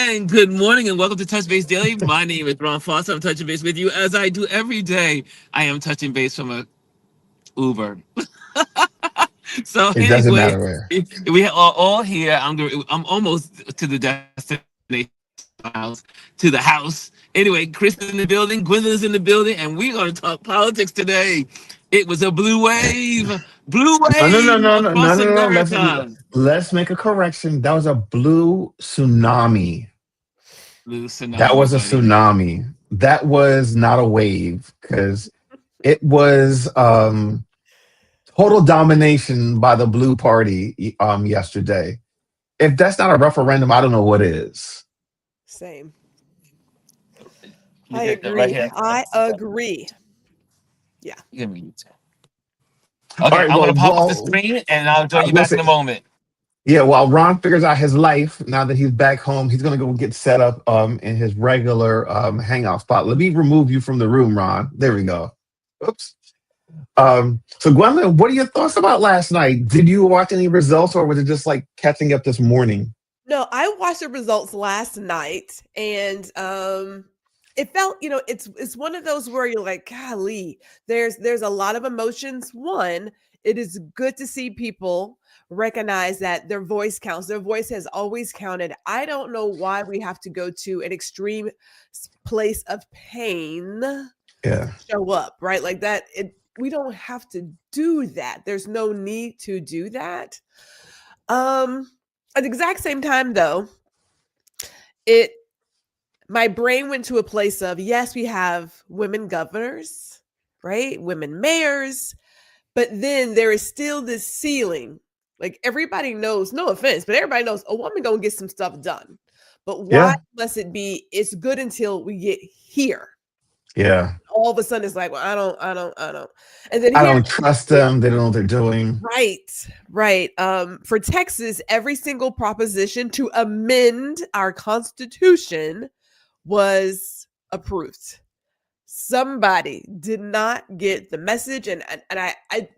And good morning and welcome to Touch Base Daily. My name is Ron Foster. I'm touching base with you as I do every day. I am touching base from a Uber. So It doesn't anyway, matter where. we are all here. I'm almost to the destination, to the house. Anyway, Chris is in the building, Gwendolyn's in the building, and we're going to talk politics today. It was a blue No, no, no, wave no, no, no, across no, no. America. Let's make a correction. That was a blue tsunami. Blue That tsunami, was a buddy. tsunami. That was not a wave because it was total domination by the blue party yesterday. If that's not a referendum, I don't know what is. Same. You I hit the right agree. hand. I agree. Yeah. Give me YouTube. All Okay, right. I'm gonna Well, pop up the screen and I'll join you back in listen. a moment. Yeah, while Ron figures out his life now that he's back home, he's gonna go get set up in his regular hangout spot. Let me remove you from the room, Ron. There we go. Oops. So Gwendolyn, what are your thoughts about last night? Did you watch any results or was it just like catching up this morning? No, I watched the results last night and it felt, it's one of those where you're like, golly, there's a lot of emotions. One, it is good to see people recognize that their voice counts. Their voice has always counted. I don't know why we have to go to an extreme place of pain to Yeah. show up, right? Like that. We don't have to do that. There's no need to do that. At the exact same time, though, my brain went to a place of, yes, we have women governors, right? Women mayors, but then there is still this ceiling. Like everybody knows, no offense, but everybody knows a woman gonna get some stuff done. But why Yeah. must it be it's good until we get here? Yeah. All of a sudden it's like, well, I don't. And then I here, don't trust them. They don't know what they're doing. right. For Texas, every single proposition to amend our constitution was approved. Somebody did not get the message, and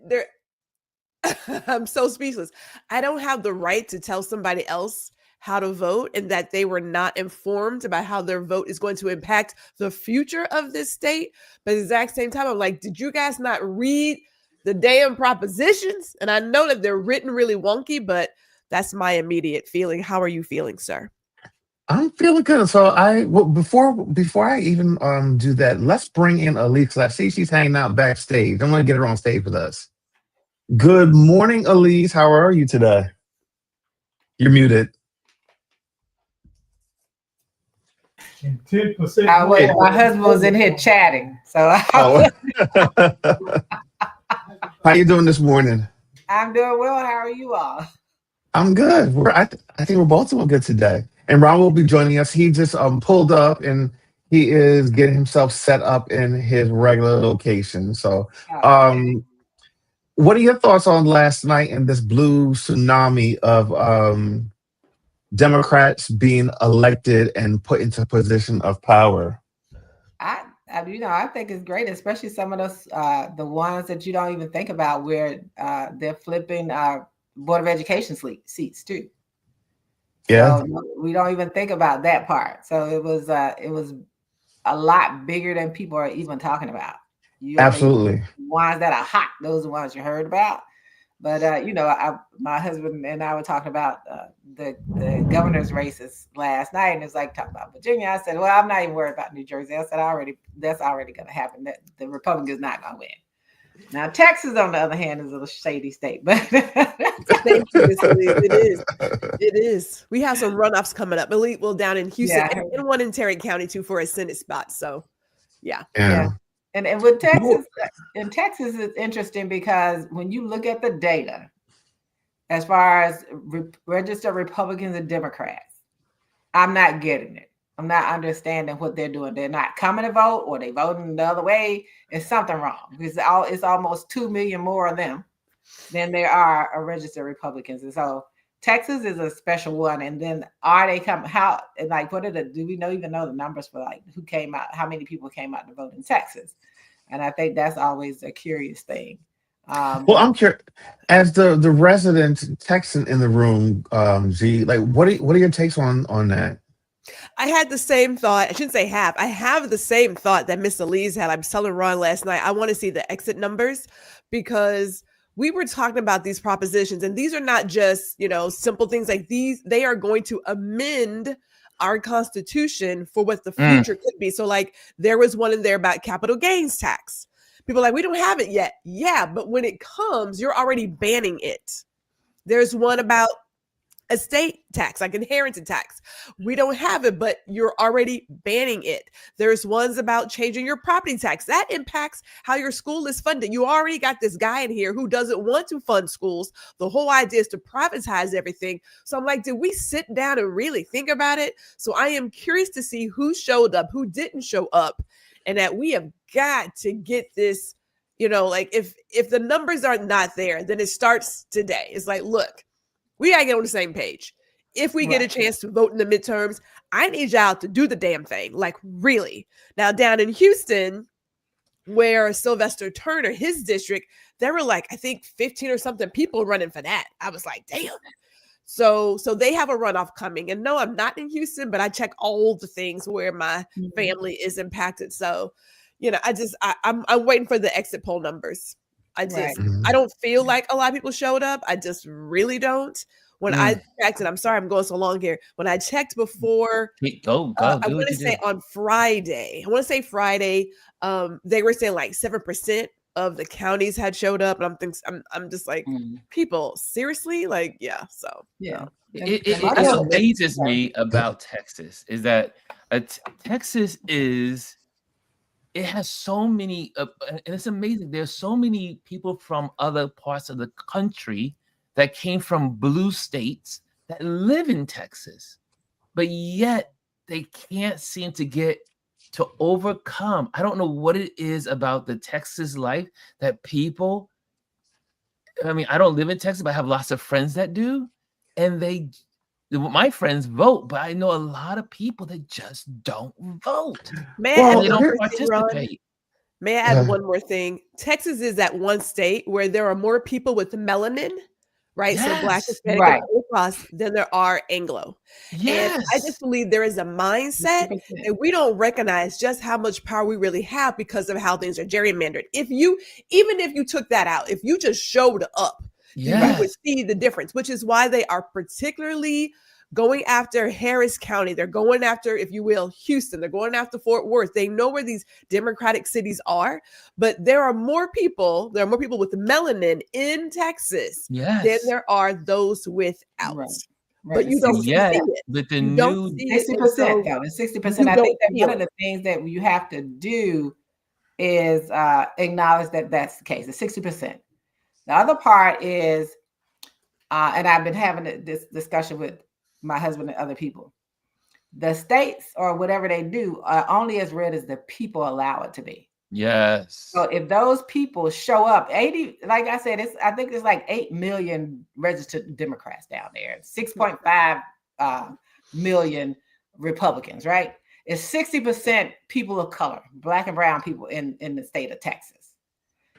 there I'm so speechless. I don't have the right to tell somebody else how to vote and that they were not informed about how their vote is going to impact the future of this state. But at the exact same time, I'm like, did you guys not read the damn propositions? And I know that they're written really wonky, but that's my immediate feeling. How are you feeling, sir? I'm feeling good. So before I even do that, let's bring in Elise. 'Cause I see she's hanging out backstage. I'm gonna get her on stage with us. Good morning, Elise. How are you today? You're muted. 10% Wait, more. my husband was in here chatting, so Oh. How you doing this morning? I'm doing well. How are you all? I'm good. I think we're both doing good today. And Ron will be joining us. He just pulled up and he is getting himself set up in his regular location. So, Okay. what are your thoughts on last night and this blue tsunami of Democrats being elected and put into a position of power? I think it's great, especially some of those the ones that you don't even think about, where they're flipping board of education seats too. Yeah, So we don't even think about that part. So it was a lot bigger than people are even talking about. absolutely. Ones that are hot, those are the ones you heard about. But my husband and I were talking about the governor's races last night, and it's like talking about Virginia. I said, "Well, I'm not even worried about New Jersey." I said, "That's already going to happen. That the Republicans not going to win." Now, Texas, on the other hand, is a shady state, but Thank you, Miss Elise. It is. It is. We have some runoffs coming up. Elite will down in Houston yeah, and one in Tarrant County too for a Senate spot. So, yeah. Yeah. And with Well, Texas, in Texas, it's interesting because when you look at the data, as far as registered Republicans and Democrats, I'm not getting it. I'm not understanding what they're doing. They're not coming to vote, or they voting the other way. It's something wrong. It's almost 2 million more of them than there are registered Republicans. And so Texas is a special one. And then are they coming? How, and like, what do we even know the numbers for, like, who came out, how many people came out to vote in Texas? And I think that's always a curious thing. well, I'm curious. As the resident Texan in the room, G, like, what are your takes on that? I had the same thought. I shouldn't say have. I have the same thought that Miss Elise had. I was telling Ron last night, I want to see the exit numbers because we were talking about these propositions, and these are not just, simple things like these. They are going to amend our Constitution for what the Mm. future could be. So, like, there was one in there about capital gains tax. People are like, we don't have it yet. Yeah, but when it comes, you're already banning it. There's one about estate tax, like inheritance tax. We don't have it, but you're already banning it. There's ones about changing your property tax. That impacts how your school is funded. You already got this guy in here who doesn't want to fund schools. The whole idea is to privatize everything. So I'm like, did we sit down and really think about it? So I am curious to see who showed up, who didn't show up, and that we have got to get this, like if the numbers are not there, then it starts today. It's like, look, we gotta get on the same page. If we get a chance to vote in the midterms, I need y'all to do the damn thing. Like, really. Now, down in Houston, where Sylvester Turner, his district, there were like, I think 15 or something people running for that. I was like, damn. So they have a runoff coming. And no, I'm not in Houston, but I check all the things where my family is impacted. So, I'm waiting for the exit poll numbers. I don't feel like a lot of people showed up. I just really don't. When I checked, and I'm sorry I'm going so long here. When I checked before, I want to say on Friday. I want to say Friday. They were saying like 7% of the counties had showed up, and I'm just like, people seriously, like, yeah. So yeah. It amazes me about Texas is that Texas is. It has so many, and it's amazing. There's so many people from other parts of the country that came from blue states that live in Texas, but yet they can't seem to get to overcome. I don't know what it is about the Texas life that people, I mean, I don't live in Texas, but I have lots of friends that do, and my friends vote, but I know a lot of people that just don't vote. May I add one more thing? Texas is that one state where there are more people with melanin, right? Yes. So Black, Hispanic, and Holocaust than there are Anglo. Yes. And I just believe there is a mindset that we don't recognize just how much power we really have because of how things are gerrymandered. Even if you took that out, if you just showed up, you would see the difference, which is why they are particularly going after Harris County. They're going after, if you will, Houston. They're going after Fort Worth. They know where these Democratic cities are, but there are more people with melanin in Texas than there are those without. Right. But you don't see it. But the new 60% though, and 60%, I think that one of the things that you have to do is acknowledge that that's the case. It's 60%. The other part is, and I've been having this discussion with my husband and other people. The states or whatever they do are only as red as the people allow it to be. Yes. So if those people show up, 80, like I said, I think it's like 8 million registered Democrats down there, 6.5 million Republicans, right? It's 60% people of color, Black and brown people in the state of Texas.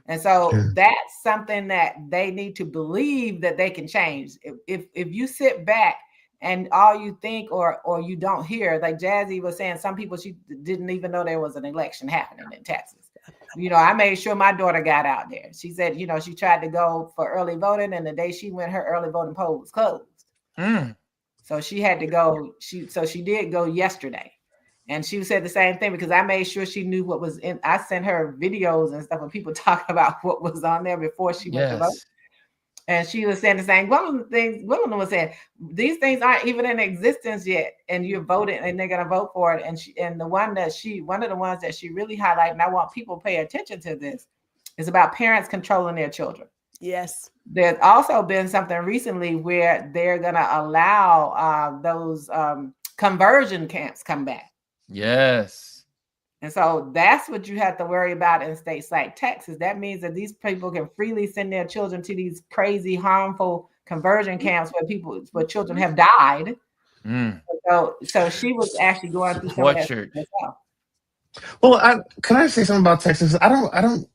And so that's something that they need to believe that they can change. If you sit back and all you think or you don't hear, like Jazzy was saying, some people, she didn't even know there was an election happening in Texas. I made sure my daughter got out there. She said, she tried to go for early voting, and the day she went, her early voting poll was closed. So she had to go. She did go yesterday. And she said the same thing because I made sure she knew what was in. I sent her videos and stuff when people talk about what was on there before she went to vote. And she was saying the same. One of them was saying, these things aren't even in existence yet, and you're voting, and they're gonna vote for it. And one of the ones that she really highlighted, and I want people to pay attention to this, is about parents controlling their children. Yes. There's also been something recently where they're gonna allow those conversion camps come back. Yes. And so that's what you have to worry about in states like Texas. That means that these people can freely send their children to these crazy, harmful conversion camps where children have died. So she was actually going through tortured. Well, can I say something about Texas? I don't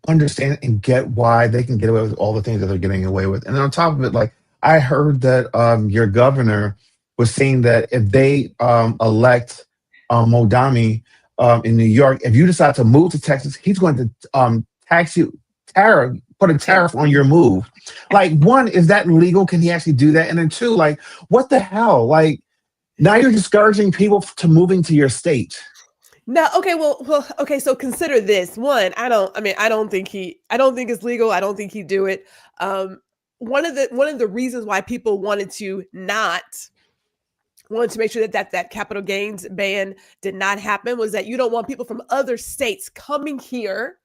understand and get why they can get away with all the things that they're getting away with. And on top of it, like I heard that your governor was saying that if they elect Modami in New York, if you decide to move to Texas, he's going to tax you, put a tariff on your move. Like, one, is that legal? Can he actually do that? And then two, like, what the hell? Like, now you're discouraging people to moving to your state. No, okay, okay. So consider this. One, I don't think it's legal. I don't think he'd do it. One of the reasons why people wanted to make sure that capital gains ban did not happen was that you don't want people from other states coming here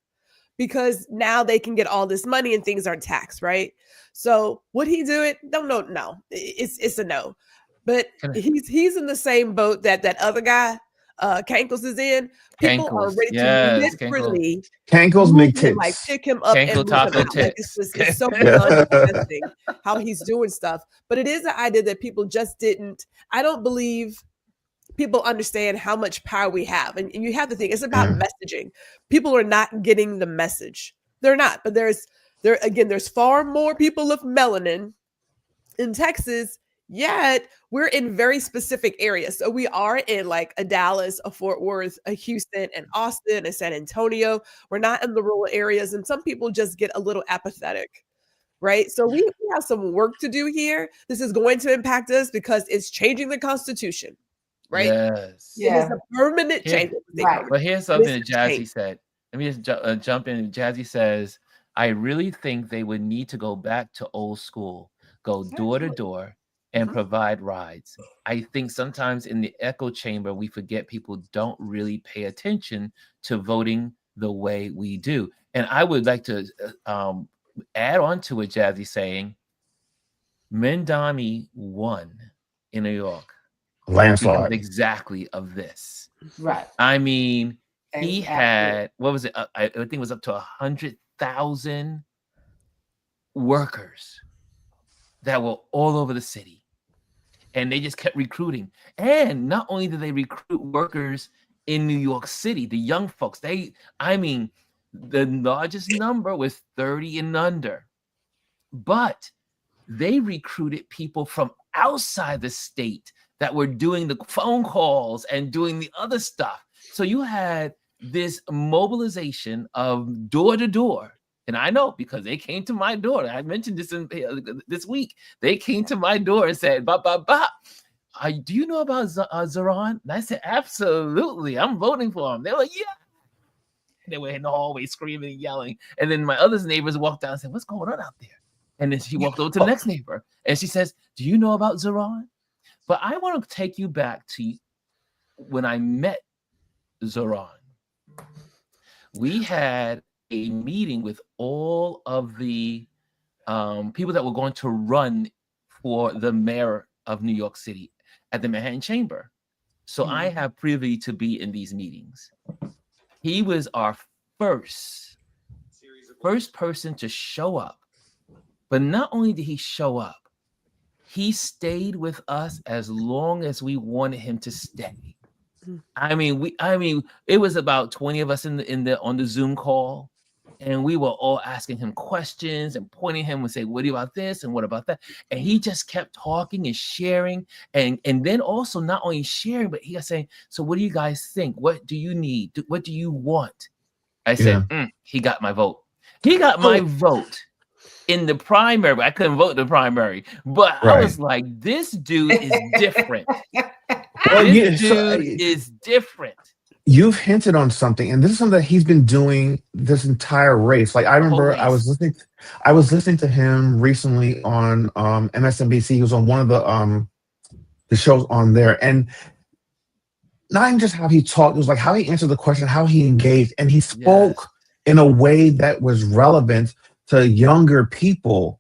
because now they can get all this money and things aren't taxed, right? So would he do it? No. It's a no. But he's in the same boat that other guy, Cankles, is in. People are ready to literally Cankles make tits. Like pick him up Cankle and move him out. Like, it's so disgusting how he's doing stuff. But it is an idea that people just didn't. I don't believe people understand how much power we have. And you have to think, it's about messaging. People are not getting the message. They're not. But there's far more people of melanin in Texas, yet we're in very specific areas. So we are in like a Dallas, a Fort Worth, a Houston, and Austin, and San Antonio. We're not in the rural areas. And some people just get a little apathetic. Right. So we have some work to do here. This is going to impact us because it's changing the Constitution. Right. Yes. It is a permanent change. Right. But here's something that Jazzy said. Let me just jump in. Jazzy says, I really think they would need to go back to old school, go door to door and provide rides. I think sometimes in the echo chamber, we forget people don't really pay attention to voting the way we do. And I would like to add on to it, Jazzy, saying Mendami won in New York. Landslide. Exactly of this. Right. I mean, he had, what was it? I think it was up to 100,000 workers that were all over the city. And they just kept recruiting. And not only did they recruit workers in New York City, the young folks, the largest number was 30 and under. But they recruited people from outside the state that were doing the phone calls and doing the other stuff. So you had this mobilization of door to door. And I know because they came to my door. I mentioned this this week. They came to my door and said, do you know about Zoran? And I said, absolutely. I'm voting for him. They were like, yeah. They were in the hallway screaming and yelling. And then my other neighbors walked down and said, what's going on out there? And then she walked over to the next neighbor. And she says, do you know about Zoran? But I want to take you back to when I met Zoran. We had a meeting with all of the people that were going to run for the mayor of New York City at the Manhattan Chamber. So I have privy to be in these meetings. He was our first person to show up. But not only did he show up, he stayed with us as long as we wanted him to stay. I mean, it was about 20 of us on the Zoom call. And we were all asking him questions and pointing him and say, what about this and what about that? And he just kept talking and sharing. And then also not only sharing, but he was saying, so what do you guys think? What do you need? What do you want? I said, he got my vote. He got my vote in the primary. I couldn't vote in the primary. But I was like, this dude is different. This dude is different. You've hinted on something, and this is something that he's been doing this entire race. Like I remember, I was listening to him recently on MSNBC. He was on one of the shows on there, and not even just how he talked, it was like how he answered the question, how he engaged, and he spoke in a way that was relevant to younger people.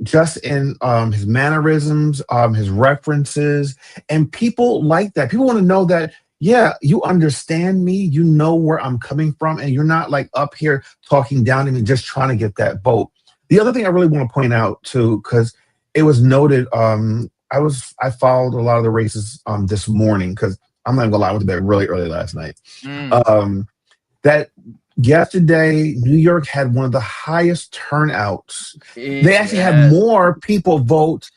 Just in his mannerisms, his references, and people like that. People want to know that. Yeah, you understand me, you know where I'm coming from, and you're not like up here talking down to me, just trying to get that vote. The other thing I really want to point out too, because it was noted, I followed a lot of the races this morning, because I'm not gonna lie, I went to bed really early last night. That yesterday, New York had one of the highest turnouts. They actually had more people vote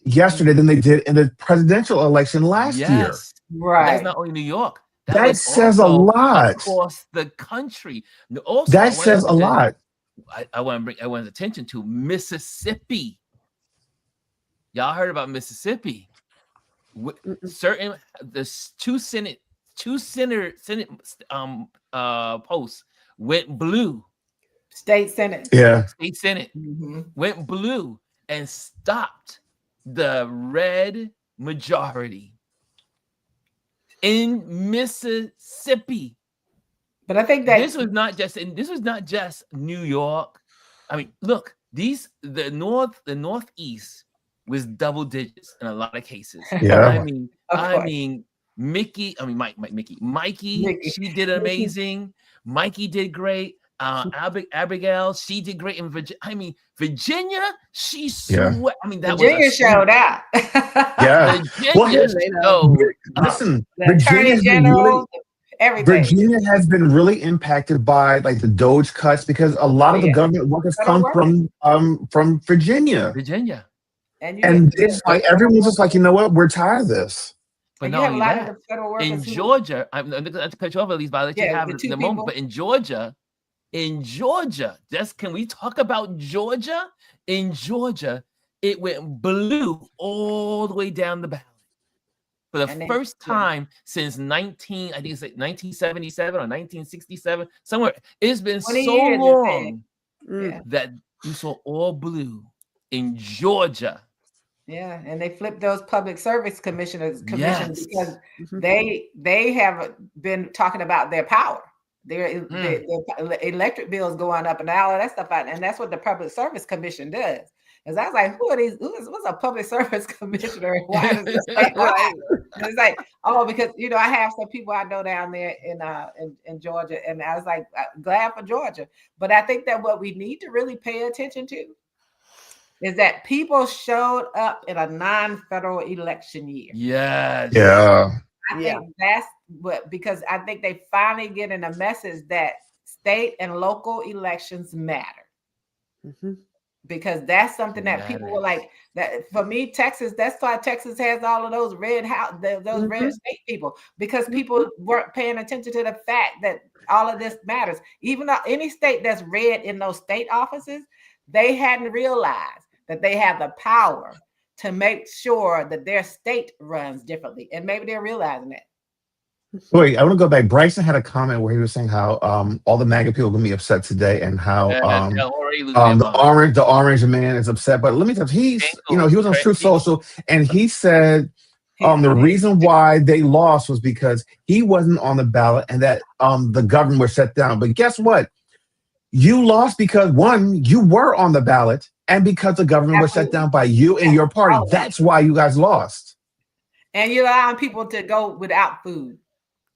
yesterday than they did in the presidential election last year. Yes. That's Right. not only New York. That That was says a also lot. across the country. Also, I That want to says a mention, lot. I want to bring everyone's attention to Mississippi. Y'all heard about Mississippi? Certain two Senate posts went blue. State Senate. Yeah. State Senate Mhm. went blue and stopped the red majority in Mississippi. But I think that This was not just New York. I mean, look, the Northeast was double digits in a lot of cases. Yeah. I mean, Mickey, Mikey, she did amazing. Mikey did great. Abigail, she did great in Virginia. I mean, Virginia, she sweat. I mean, that Virginia was showed out. Yeah. Virginia showed up. Listen, The Attorney General, everything. Virginia has been really impacted by like the Doge cuts because a lot of the government workers come from Virginia. Virginia. And it's like everyone's just like, you know what, we're tired of this. But And not you have a only lot of that, the federal workers in who- Georgia, I'm not to cut you off, Elise, but I'll let you have the it two in a moment. people. But in Georgia, just can we talk about Georgia? In Georgia, it went blue all the way down the ballot. For the first time since 1977 or 1967, somewhere. It's been so 20 years, long Yeah. that you saw all blue in Georgia. Yeah, and they flipped those public service commissions Yes. because they have been talking about their power. Their electric bills going up and all of that stuff out, and that's what the Public Service Commission does. Because I was like, who are these? What's a public service commissioner? And why does this take right? And it's like, oh, because I have some people I know down there in Georgia, and I was like, glad for Georgia. But I think that what we need to really pay attention to is that people showed up in a non-federal election year. Yes. Yeah. I think that's because I think they finally getting a message that state and local elections matter. Mm-hmm. Because that's something that people were like, that for me, Texas, that's why Texas has all of those red red state people, because people weren't paying attention to the fact that all of this matters. Even though any state that's red in those state offices, they hadn't realized that they have the power to make sure that their state runs differently. And maybe they're realizing that. Wait, I want to go back. Bryson had a comment where he was saying how all the MAGA people are going to be upset today, and how the orange man is upset. But let me tell you, he was on Truth Social, and he said the reason why they lost was because he wasn't on the ballot, and that the government was shut down. But guess what? You lost because one, you were on the ballot, and because the government was shut down by you and your party. That's why you guys lost. And you're allowing people to go without food.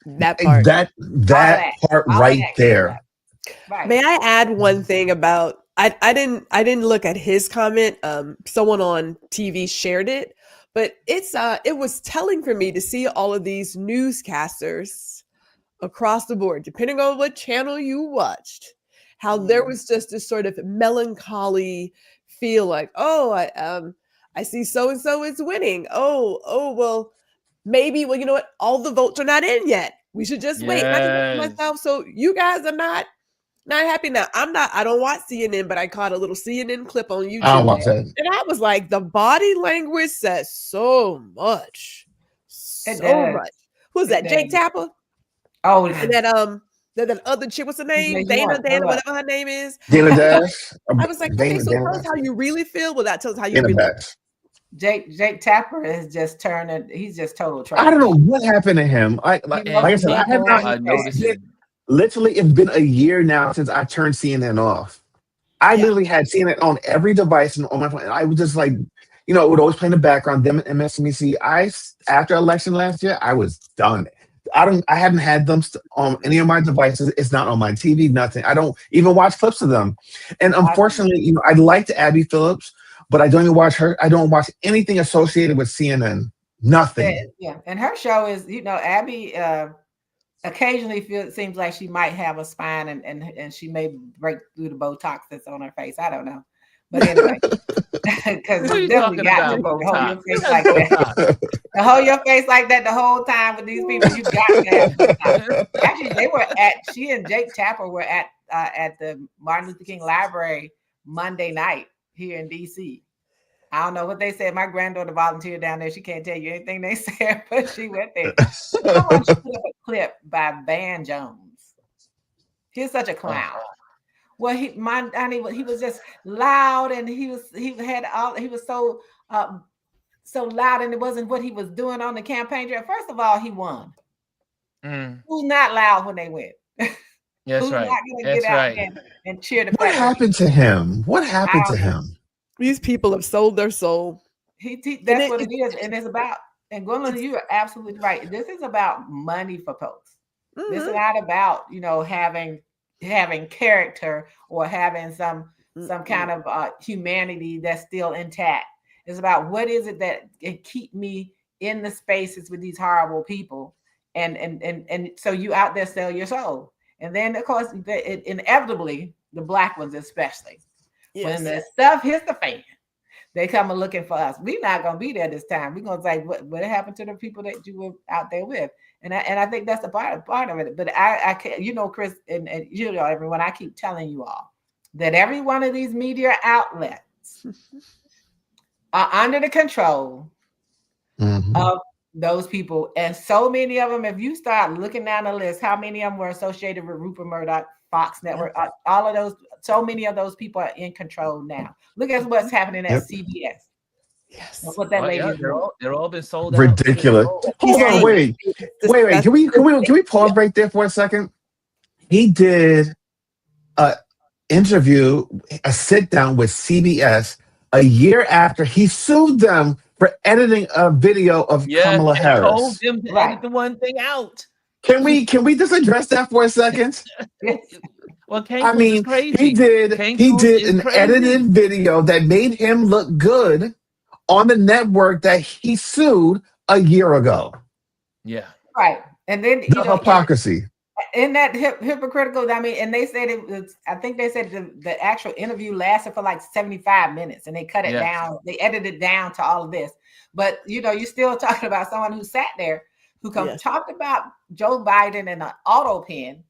That part. That part right there. Right. May I add one thing about I didn't look at his comment. Someone on TV shared it, but it was telling for me to see all of these newscasters across the board, depending on what channel you watched, how there was just this sort of melancholy feel like, I see so and so is winning. Well, maybe, you know what? All the votes are not in yet. We should just wait. And I just think to myself, so you guys are not happy now. I don't watch CNN, but I caught a little CNN clip on YouTube. I don't watch that. And I was like, the body language says so much. So much. Who's that? Jake Tapper? Oh, and that other chick, what's her name? Dana, whatever her name is. Dana Dash. I was like, okay, so tell us how you really feel. Well, that tells us how you Dana really Dash. Jake Tapper is just turning. He's just total trash. I don't know what happened to him. Like I said, I have not noticed it. Literally, it's been a year now since I turned CNN off. I literally had CNN on every device and on my phone. And I was just like, it would always play in the background. Them MSNBC. After election last year, I was done. I haven't had them on any of my devices. It's not on my TV. Nothing. I don't even watch clips of them. And unfortunately, I liked Abby Phillips. But I don't even watch her. I don't watch anything associated with CNN. Nothing. Yeah, and her show is, Abby occasionally seems like she might have a spine, and she may break through the Botox that's on her face. I don't know, But anyway, because What are you it's definitely talking got to about, be to hold your Botox? face like that. To hold your face like that the whole time with these people, you got to have Botox. Actually, she and Jake Tapper were at the Martin Luther King Library Monday night here in DC. I don't know what they said. My granddaughter volunteered down there. She can't tell you anything they said, but she went there. Someone put up a clip by Van Jones. He's such a clown. Well, he was just loud, and he was so so loud, and it wasn't what he was doing on the campaign trail. First of all, he won. Who's not loud when they win? That's Who's right. not going to get out and cheer the What happened to him? What happened to him? These people have sold their soul. That's what it is, and it's about. And Gwendolyn, you are absolutely right. This is about money for folks. Mm-hmm. This is not about having character or having some kind of humanity that's still intact. It's about what is it that can keep me in the spaces with these horrible people, and so you out there sell your soul. And then, of course, inevitably, the Black ones especially, when the stuff hits the fan, they come looking for us. We're not going to be there this time. We're going to say, what happened to the people that you were out there with? And I think that's a part of it. But I can't, Chris, and everyone, I keep telling you all that every one of these media outlets are under the control of those people. And so many of them, if you start looking down the list, how many of them were associated with Rupert Murdoch, Fox Network, all of those, so many of those people are in control now. Look at what's happening at CBS. Yes. What that lady is doing. They're all been sold out. Ridiculous. Hold on, wait. Can we pause right there for a second? He did a interview, a sit down with CBS a year after he sued them for editing a video of Kamala Harris. Told them to edit the one thing out. Can we just address that for a second? Well, is crazy. he did an edited video that made him look good on the network that he sued a year ago. Yeah. Right. And then the hypocrisy. In that hypocritical, and they said it was, I think they said the actual interview lasted for like 75 minutes, and they cut it down. They edited it down to all of this. But, you're still talking about someone who sat there who talked about Joe Biden in an auto pen,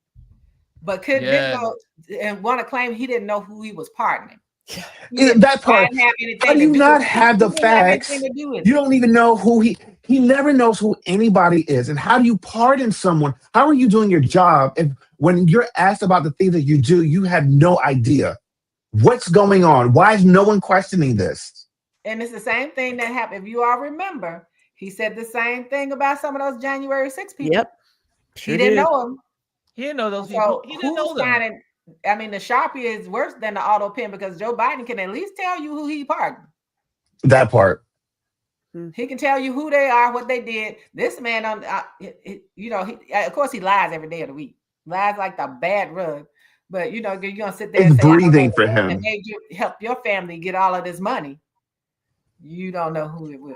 but couldn't go and want to claim he didn't know who he was pardoning. That part. How do you not have the facts? You don't even know who he never knows who anybody is. And how do you pardon someone? How are you doing your job if when you're asked about the things that you do, you have no idea what's going on? Why is no one questioning this? And it's the same thing that happened. If you all remember, he said the same thing about some of those January 6 people. Yep. He didn't know them. He didn't know those people. He didn't know them. The Sharpie is worse than the auto pen because Joe Biden can at least tell you who he pardoned. That part. He can tell you who they are, what they did. This man, of course, he lies every day of the week. Lies like the bad rug. But, you're going to sit there and say, breathing for him. And made you help your family get all of this money. You don't know who it was.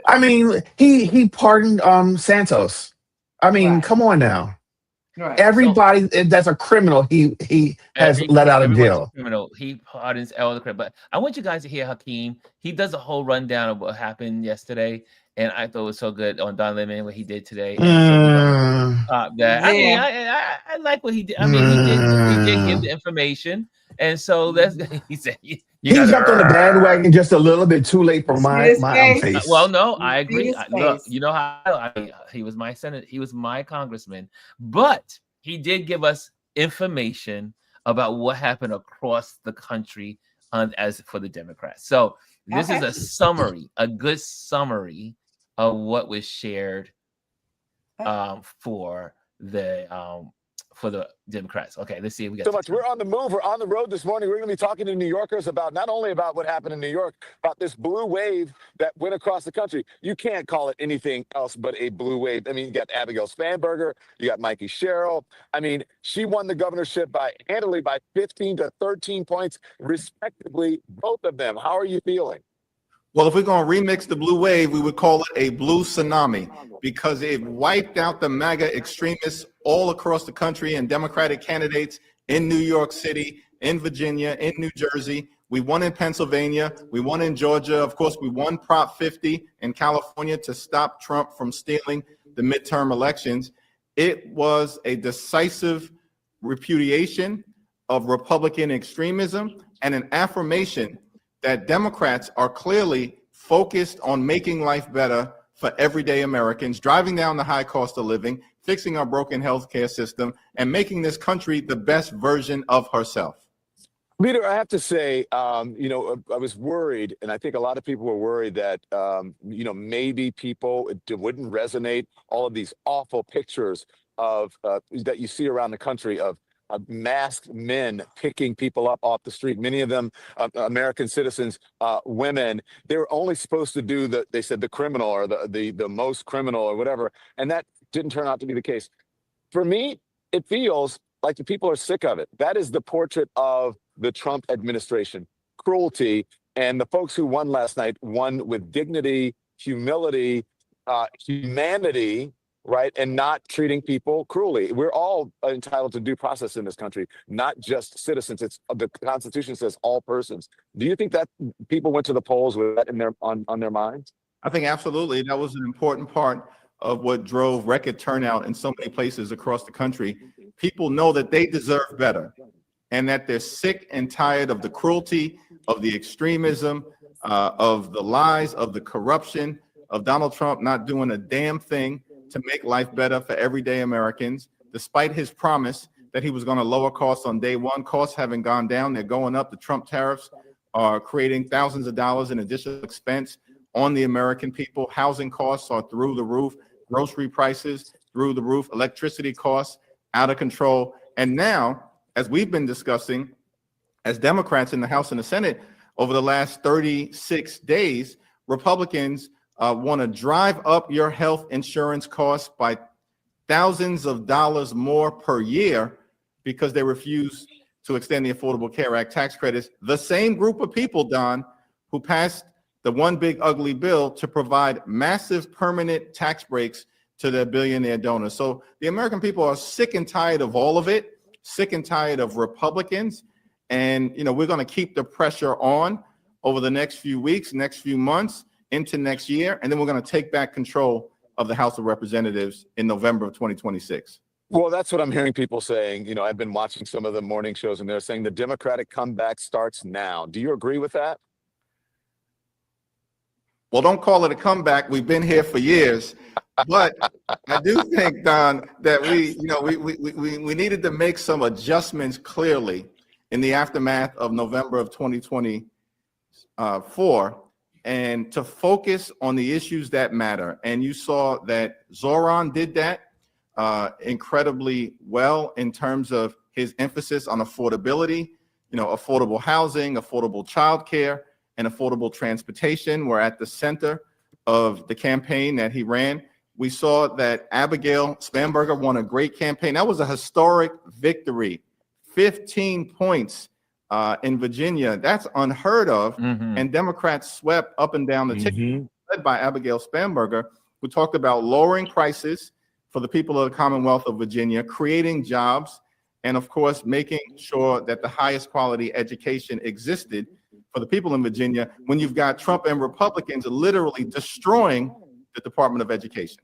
He pardoned Santos. Come on now. Right. Everybody that's a criminal, he has let out of jail. Criminal. He pardons all the criminal. But I want you guys to hear Hakeem. He does a whole rundown of what happened yesterday, and I thought it was so good on Don Lemon what he did today. I like what he did. He did give the information, and so he said he jumped on the bandwagon just a little bit too late for my taste. Well, no, I agree. Look, you know how he was my senator, he was my congressman, but he did give us information about what happened across the country as for the Democrats. So this is a summary, a good summary of what was shared for the Democrats. Okay, let's see if we got so much. We're on the move. We're on the road this morning. We're going to be talking to New Yorkers about not only about what happened in New York, about this blue wave that went across the country. You can't call it anything else but a blue wave. You got Abigail Spanberger, you got Mikey Sherrill. She won the governorship handily by 15 to 13 points, respectively, both of them. How are you feeling? Well, if we're going to remix the blue wave, we would call it a blue tsunami because it wiped out the MAGA extremists all across the country and Democratic candidates in New York City, in Virginia, in New Jersey. We won in Pennsylvania. We won in Georgia. Of course, we won Prop 50 in California to stop Trump from stealing the midterm elections. It was a decisive repudiation of Republican extremism and an affirmation that Democrats are clearly focused on making life better for everyday Americans, driving down the high cost of living, fixing our broken healthcare system, and making this country the best version of herself. Leader, I have to say, I was worried, and I think a lot of people were worried that, maybe it wouldn't resonate, all of these awful pictures of that you see around the country of masked men picking people up off the street, many of them American citizens, women. They were only supposed to do they said the criminal or the most criminal or whatever, and that didn't turn out to be the case. For me, it feels like the people are sick of it. That is the portrait of the Trump administration. Cruelty, and the folks who won last night won with dignity, humility, humanity, right? And not treating people cruelly. We're all entitled to due process in this country, not just citizens. It's the Constitution says all persons. Do you think that people went to the polls with that in on their minds? I think absolutely. That was an important part of what drove record turnout in so many places across the country. People know that they deserve better and that they're sick and tired of the cruelty, of the extremism, of the lies, of the corruption, of Donald Trump not doing a damn thing to make life better for everyday Americans, despite his promise that he was going to lower costs on day one. Costs haven't gone down. They're going up. The Trump tariffs are creating thousands of dollars in additional expense on the American people. Housing costs are through the roof. Grocery prices through the roof. Electricity costs out of control. And now, as we've been discussing, as Democrats in the House and the Senate over the last 36 days, Republicans want to drive up your health insurance costs by thousands of dollars more per year because they refuse to extend the Affordable Care Act tax credits. The same group of people, Don, who passed the one big ugly bill to provide massive permanent tax breaks to their billionaire donors. So the American people are sick and tired of all of it, sick and tired of Republicans. And, we're going to keep the pressure on over the next few weeks, next few months, into next year. And then we're going to take back control of the House of Representatives in November of 2026. Well, that's what I'm hearing people saying. I've been watching some of the morning shows and they're saying the Democratic comeback starts now. Do you agree with that? Well, don't call it a comeback. We've been here for years. But I do think, Don, that we needed to make some adjustments clearly in the aftermath of November of 2024 and to focus on the issues that matter. And you saw that Zoran did that incredibly well in terms of his emphasis on affordability, affordable housing, affordable childcare, and affordable transportation were at the center of the campaign that he ran. We saw that Abigail Spanberger won a great campaign. That was a historic victory, 15 points in Virginia. That's unheard of. Mm-hmm. And Democrats swept up and down the ticket, led by Abigail Spanberger, who talked about lowering prices for the people of the Commonwealth of Virginia, creating jobs, and of course, making sure that the highest quality education existed for the people in Virginia when you've got Trump and Republicans literally destroying the Department of Education.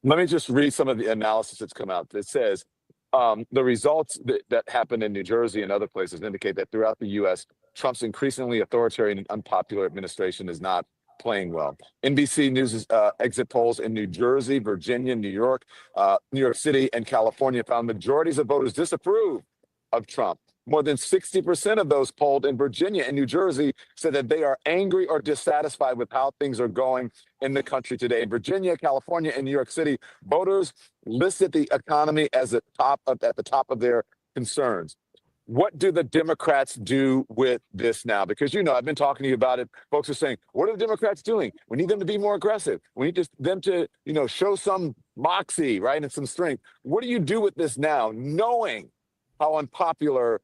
Let me just read some of the analysis that's come out. It says the results that happened in New Jersey and other places indicate that throughout the U.S., Trump's increasingly authoritarian and unpopular administration is not playing well. NBC News' exit polls in New Jersey, Virginia, New York City, and California found majorities of voters disapprove of Trump. More than 60% of those polled in Virginia and New Jersey said that they are angry or dissatisfied with how things are going in the country today. In Virginia, California, and New York City, voters listed the economy as at the top of their concerns. What do the Democrats do with this now? Because, I've been talking to you about it. Folks are saying, what are the Democrats doing? We need them to be more aggressive. We need them to, show some moxie, right, and some strength. What do you do with this now, knowing how unpopular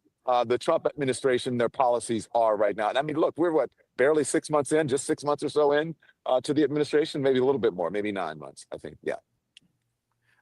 the Trump administration, their policies are right now? And I mean, look, we're barely 6 months in, just 6 months or so in to the administration, maybe a little bit more, maybe 9 months, I think. Yeah.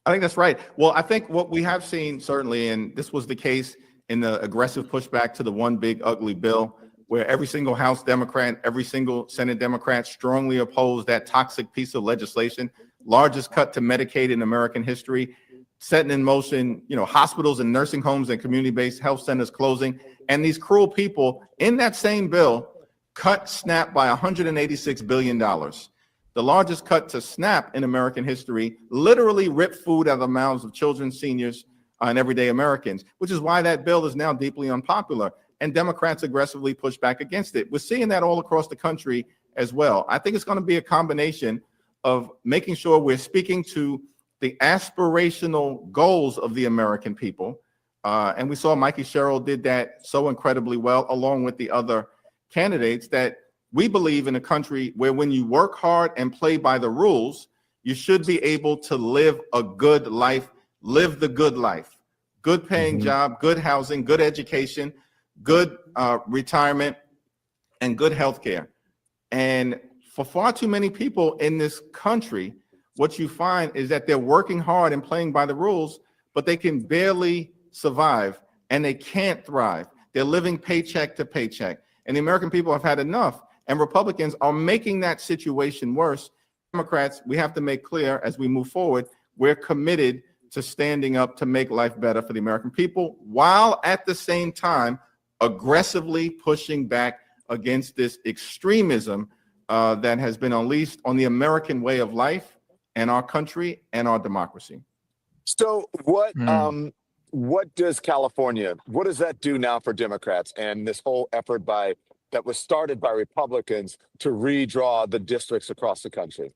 I think that's right. Well, I think what we have seen certainly, and this was the case in the aggressive pushback to the one big ugly bill where every single House Democrat, every single Senate Democrat strongly opposed that toxic piece of legislation, largest cut to Medicaid in American history, setting in motion, hospitals and nursing homes and community-based health centers closing. And these cruel people in that same bill cut SNAP by $186 billion. The largest cut to SNAP in American history, literally ripped food out of the mouths of children, seniors, and everyday Americans, which is why that bill is now deeply unpopular. And Democrats aggressively push back against it. We're seeing that all across the country as well. I think it's going to be a combination of making sure we're speaking to the aspirational goals of the American people. And we saw Mikey Sherrill did that so incredibly well, along with the other candidates, that we believe in a country where when you work hard and play by the rules, you should be able to live a good life, live the good life, good paying job, good housing, good education, good retirement, and good health care. And for far too many people in this country, what you find is that they're working hard and playing by the rules, but they can barely survive and they can't thrive. They're living paycheck to paycheck. And the American people have had enough. And Republicans are making that situation worse. Democrats, we have to make clear as we move forward, we're committed to standing up to make life better for the American people, while at the same time aggressively pushing back against this extremism that has been unleashed on the American way of life and our country and our democracy. So what does California, what does that do now for Democrats and this whole effort that was started by Republicans to redraw the districts across the country?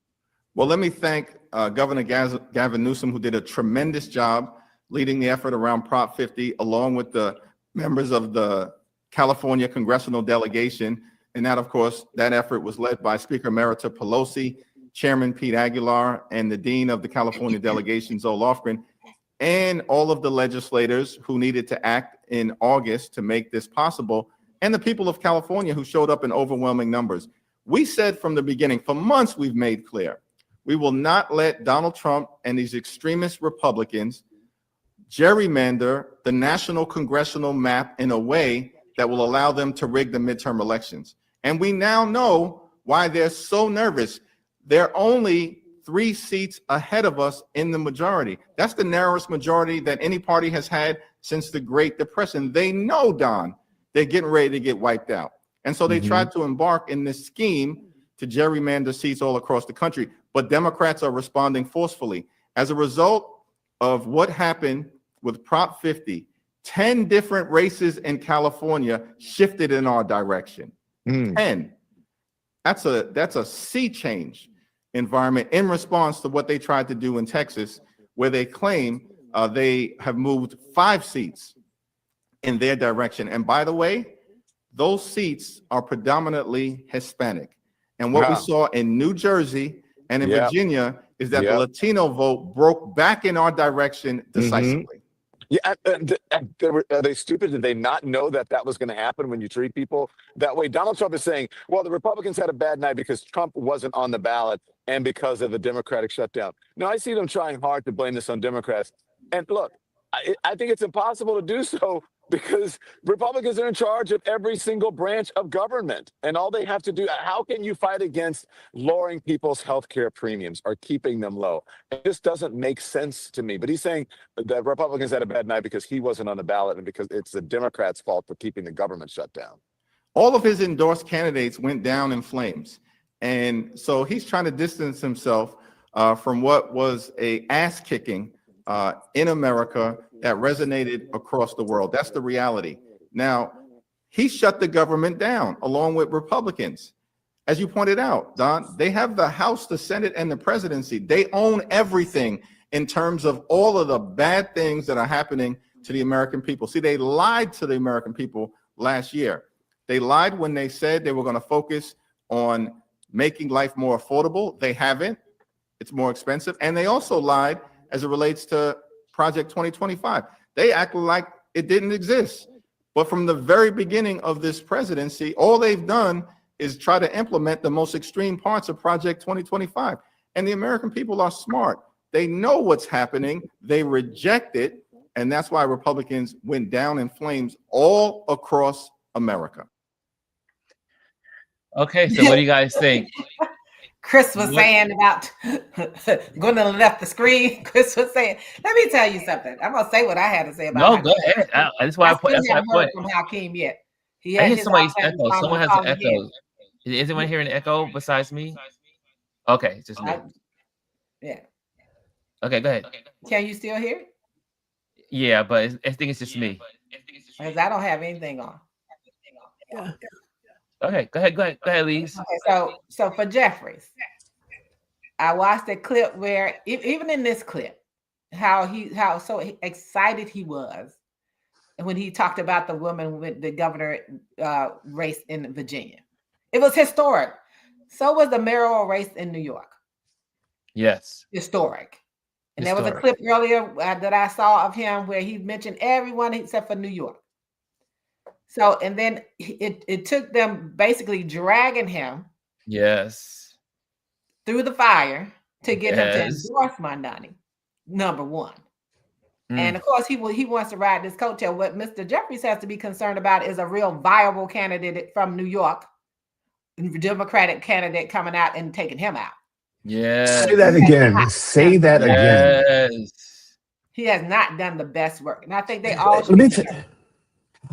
Well, let me thank Governor Gavin Newsom, who did a tremendous job leading the effort around Prop 50, along with the members of the California congressional delegation. And that, of course, that effort was led by Speaker Emerita Pelosi, Chairman Pete Aguilar, and the Dean of the California delegation, Zoe Lofgren, and all of the legislators who needed to act in August to make this possible, and the people of California who showed up in overwhelming numbers. We said from the beginning, for months we've made clear, we will not let Donald Trump and these extremist Republicans gerrymander the national congressional map in a way that will allow them to rig the midterm elections. And we now know why they're so nervous. They're only 3 seats ahead of us in the majority. That's the narrowest majority that any party has had since the Great Depression. They know, Don, they're getting ready to get wiped out. And so they tried to embark in this scheme to gerrymander seats all across the country. But Democrats are responding forcefully. As a result of what happened with Prop 50, 10 different races in California shifted in our direction. 10. That's a sea change environment in response to what they tried to do in Texas, where they claim they have moved 5 seats in their direction. And by the way, those seats are predominantly Hispanic. And what we saw in New Jersey and in Virginia is that the Latino vote broke back in our direction decisively. Yeah, are they stupid? Did they not know that was going to happen when you treat people that way? Donald Trump is saying, well, the Republicans had a bad night because Trump wasn't on the ballot and because of the Democratic shutdown. No, I see them trying hard to blame this on Democrats. And look, I think it's impossible to do so because Republicans are in charge of every single branch of government. And all they have to do, how can you fight against lowering people's health care premiums or keeping them low? It just doesn't make sense to me. But he's saying that Republicans had a bad night because he wasn't on the ballot and because it's the Democrats' fault for keeping the government shut down. All of his endorsed candidates went down in flames. And so he's trying to distance himself from what was a ass kicking in America that resonated across the world. That's the reality. Now, he shut the government down along with Republicans. As you pointed out, Don, they have the House, the Senate, and the presidency. They own everything in terms of all of the bad things that are happening to the American people. See, they lied to the American people last year. They lied when they said they were going to focus on making life more affordable. They haven't. It's more expensive. And they also lied as it relates to Project 2025. They acted like it didn't exist. But from the very beginning of this presidency, all they've done is try to implement the most extreme parts of Project 2025. And the American people are smart. They know what's happening. They reject it. And that's why Republicans went down in flames all across America. Okay, so what do you guys think? Chris was What? saying about going to left the screen. Chris was saying, let me tell you something. I'm gonna say what I had to say about No, go Hakeem. ahead. That's why I I put. still That's why I haven't heard put. from Hakeem yet. He I had hear his somebody's outlet echo. song. I'm Someone gonna has an call him again. echo. Is anyone hearing an echo besides me? Okay, it's just me. Yeah. Okay, go ahead. Can you still hear it? Yeah, but I think it's just me. Because I don't have anything on. Yeah. Okay, go ahead. Go ahead. Go ahead, Lise. Okay, so for Jeffries, I watched a clip where even in this clip, how so excited he was when he talked about the woman with the governor race in Virginia. It was historic. So was the mayoral race in New York. Yes. Historic. And there was a Historic. clip earlier that I saw of him where he mentioned everyone except for New York. So, and then it took them basically dragging him Yes. through the fire to get him to Yes. endorse Mondani, number one. And Mm. of course, he wants to ride this coattail. What Mr. Jeffries has to be concerned about is a real viable candidate from New York, Democratic candidate coming out and taking him out. Yes. Say that again. Say that again. Yes. He has not done the best work. And I think they all Let should me. be.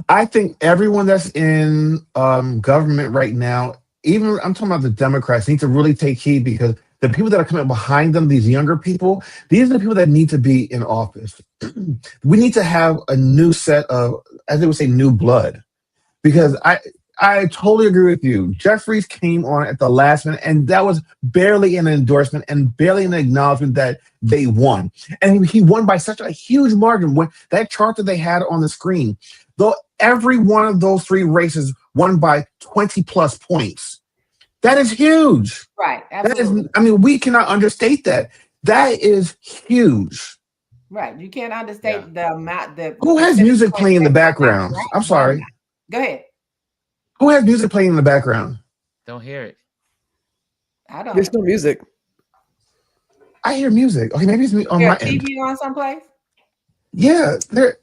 I think everyone that's in government right now, even I'm talking about the Democrats, need to really take heed because the people that are coming behind them, these younger people, these are the people that need to be in office. We need to have a new set of, as they would say, new blood. Because I totally agree with you. Jeffries came on at the last minute, and that was barely an endorsement and barely an acknowledgement that they won. And he won by such a huge margin. When that chart that they had on the screen, though every one of those three races won by 20 plus points. That is huge. Right, That is, absolutely. I mean, we cannot understate that. That is huge. Right. You can't understate the amount, the Who has percentage music points playing in the that background? I'm sorry. Go ahead. Who has music playing in the background? Don't hear it. I don't. There's no music. I hear music. Okay, maybe it's me on There my a end. TV on someplace? Yeah, there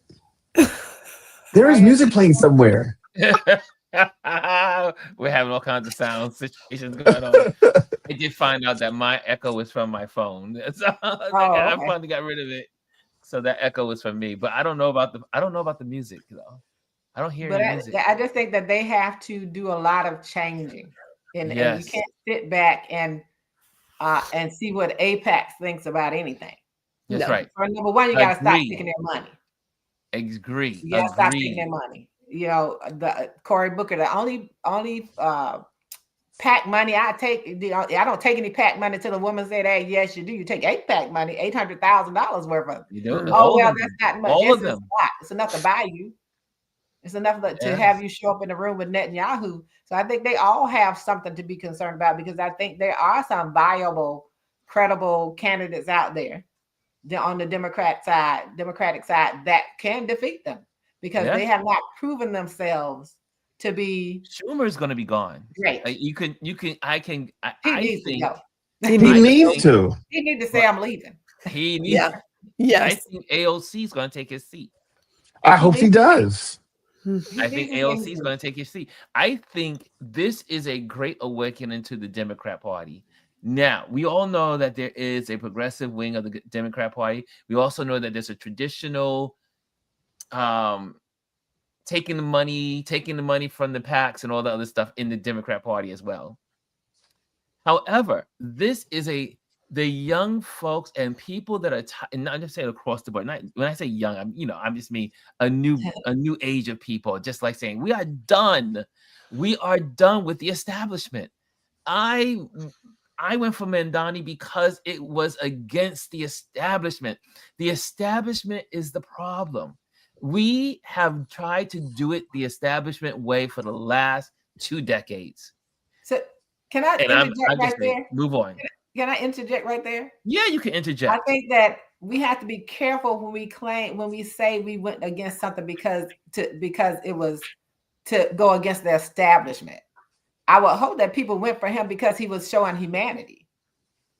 is music playing somewhere. We're having all kinds of sound situations going on. I did find out that my echo was from my phone. So I Okay. finally got rid of it. So that echo was from me. But I don't know about the music though. I don't hear But any music. I just think that they have to do a lot of changing. And you Yes. can't sit back and see what Apex thinks about anything. That's No. right. For number one, you gotta stop Agree. taking their money. Agree. You gotta stop taking Agree. their money. You know, the Cory Booker, the only PAC money I take, I don't take any PAC money till the woman said, "Hey, yes, you do. You take $8 PAC money, $800,000 worth of it." You do? Mm. Oh All well, of that's them. not much. All Yes, of it's them. not. It's enough to buy you. It's enough to have you show up in the room with Netanyahu. So I think they all have something to be concerned about because I think there are some viable, credible candidates out there on the Democratic side that can defeat them because Yeah. they have not proven themselves to be Schumer's gonna be gone. great. Like you can I He needs to think go. He I needs think to. He needs to say, but "I'm leaving." he needs Yeah. I Yes. think AOC is gonna take his seat. I He hope he needs does. I he think needs to say AOC his is leaving. going to take his seat. I think this is a great awakening to the Democrat Party. Now, we all know that there is a progressive wing of the Democrat Party. We also know that there's a traditional taking the money from the PACs and all the other stuff in the Democrat Party as well. However, this is the young folks and people that are and not just saying across the board. When I say young, I'm just mean a new age of people. Just like saying we are done with the establishment. I went for Mandani because it was against the establishment. The establishment is the problem. We have tried to do it the establishment way for the last 2 decades. So can I And interject I'm right just saying, there? move on. Can I interject right there? Yeah, you can I interject. think that we have to be careful when we say we went against something because it was to go against the establishment. I would hope that people went for him because he was showing humanity.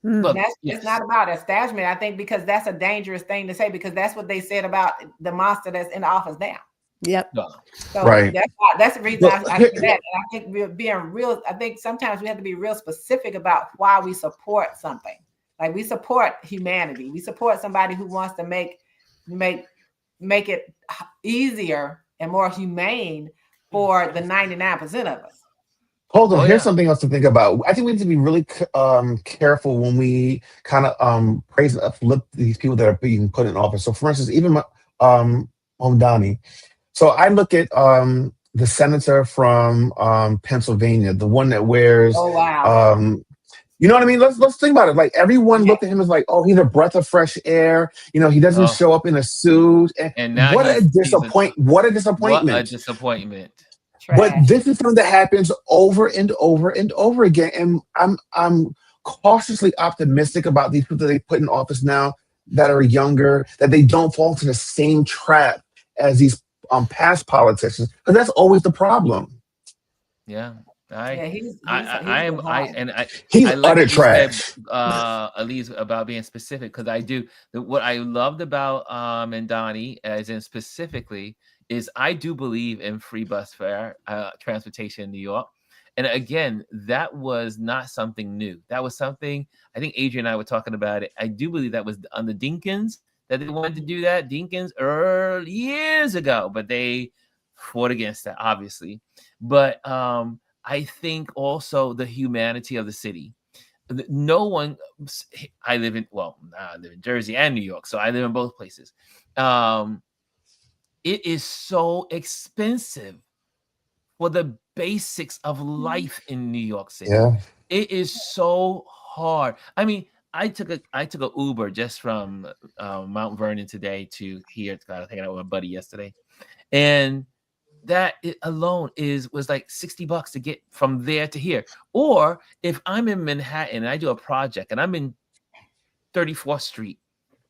Look, It's not about establishment. I think because that's a dangerous thing to say because that's what they said about the monster that's in the office now. Yep. No. So Right. that's the reason Well, I here- do that. And I think we're being real. I think sometimes we have to be real specific about why we support something. Like we support humanity. We support somebody who wants to make it easier and more humane for the 99% of us. Hold on. Oh Here's yeah. something else to think about. I think we need to be really careful when we kind of praise and uplift these people that are being put in office. So, for instance, even Omdani. So I look at the senator from Pennsylvania, the one that wears Oh wow. you know what I mean? Let's think about it. Like everyone Yeah. looked at him as like, oh, he's a breath of fresh air. You know, he doesn't Oh, show up in a suit. And and now what a he's a what a what a disappointment. disappointment. But Trash. this is something that happens over and over and over again. And I'm cautiously optimistic about these people that they put in office now that are younger, that they don't fall into the same trap as these past politicians. Because that's always the problem. Yeah. Yeah, he's I am I He's like utter what you said, trash. Elise, about being specific, because I do what I loved about and Donnie, as in specifically, is I do believe in free bus fare transportation in New York. And again, that was not something new. That was something, I think Adrian and I were talking about it. I do believe that was on the Dinkins that they wanted to do that. Dinkins early years ago, but they fought against that, obviously. But I think also the humanity of the city. No one, I live in Jersey and New York, so I live in both places. It is so expensive for the basics of life in New York City. Yeah. It is so hard. I mean, I took a Uber just from Mount Vernon today to here. I was hanging out with my buddy yesterday, and that alone was like $60 to get from there to here. Or if I'm in Manhattan and I do a project and I'm in 34th Street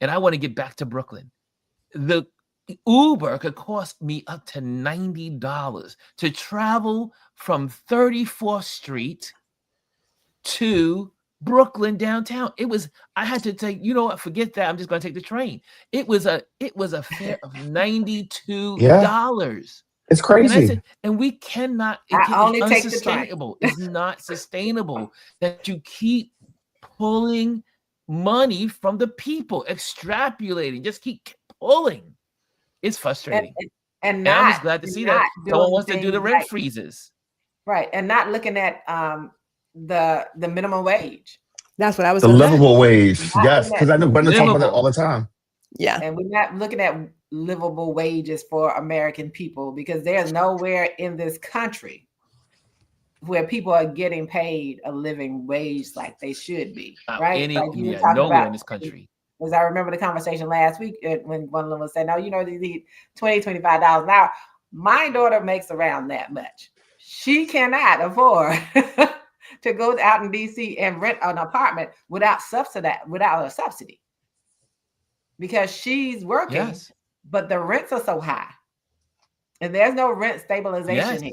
and I want to get back to Brooklyn, the Uber could cost me up to $90 to travel from 34th Street to Brooklyn downtown. I had to take, you know what, forget that. I'm just going to take the train. It was a fare of $92. Yeah. It's And I crazy. said, and we cannot, I it's only take the train. unsustainable. It's not sustainable that you keep pulling money from the people, extrapolating, just keep pulling. It's frustrating. And And I'm not just glad to see not that someone doing wants to do the things rent like freezes. right, and not looking at the minimum wage. That's what I was The going to say. livable wage. Not Yes. looking Because at I know Brenda talks about that Livable. all the time. Yeah. and we're not looking at livable wages for American people, because there's nowhere in this country where people are getting paid a living wage like they should be, right? Like you were talking Nowhere about in this country. because I remember the conversation last week when one of them was saying, no, you know, they need $20, $25 an hour. My daughter makes around that much. She cannot afford to go out in DC and rent an apartment without a subsidy. Because she's working, Yes. but the rents are so high. And there's no rent stabilization Yes. here.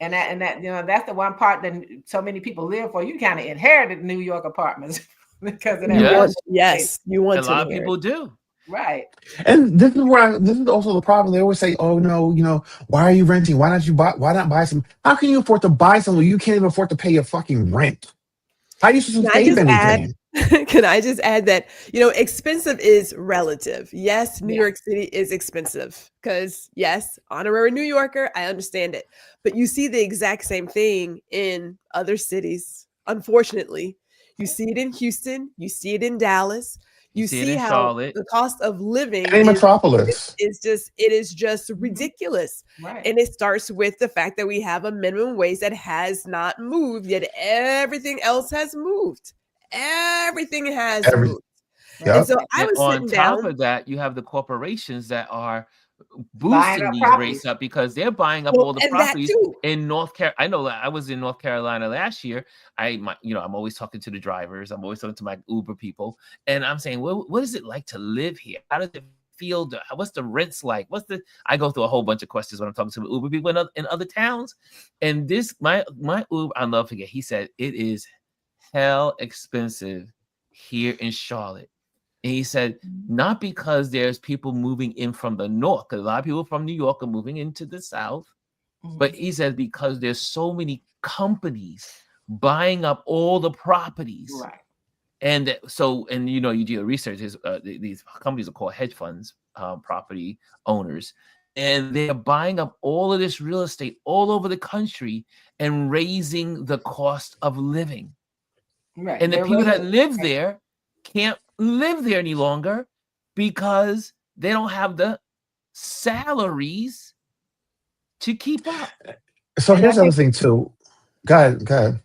And that, you know, that's the one part that so many people live for. You kind of inherited New York apartments because of that. Yes. You want A to lot of inherit. people do. Right. And this is also the problem. They always say, "Oh no, you know, why are you renting? Why not buy some? How can you afford to buy something when you can't even afford to pay your fucking rent? How are you supposed to save anything?" Can I just add that, you know, expensive is relative. Yes, New Yeah. York City is expensive because, yes, honorary New Yorker, I understand it. But you see the exact same thing in other cities, unfortunately. You see it in Houston, you see it in Dallas. You see it see in how Charlotte. the cost of living Any metropolis. is just ridiculous. Right. And it starts with the fact that we have a minimum wage that has not moved, yet everything else has moved. Everything has moved. Yep. And so I And was on sitting top down. of that, you have the corporations that are Buying boosting up these properties. rates up because they're buying up Well, all the and that properties too. in North Carolina. I know that I was in North Carolina last year. I'm always talking to the drivers. I'm always talking to my Uber people, and I'm saying, well, what is it like to live here? How does it feel? What's the rents like? I go through a whole bunch of questions when I'm talking to the Uber people in other towns. And this, my Uber, I'll never forget. He said it is hell expensive here in Charlotte. And he said, not because there's people moving in from the north, because a lot of people from New York are moving into the south, but he said because there's so many companies buying up all the properties. Right. And so, and you know, you do your research, these companies are called hedge funds, property owners, and they're buying up all of this real estate all over the country and raising the cost of living. Right. And the They're people that raising- live there can't live there any longer because they don't have the salaries to keep up. So And here's I the other think- thing too. Go ahead. Go ahead.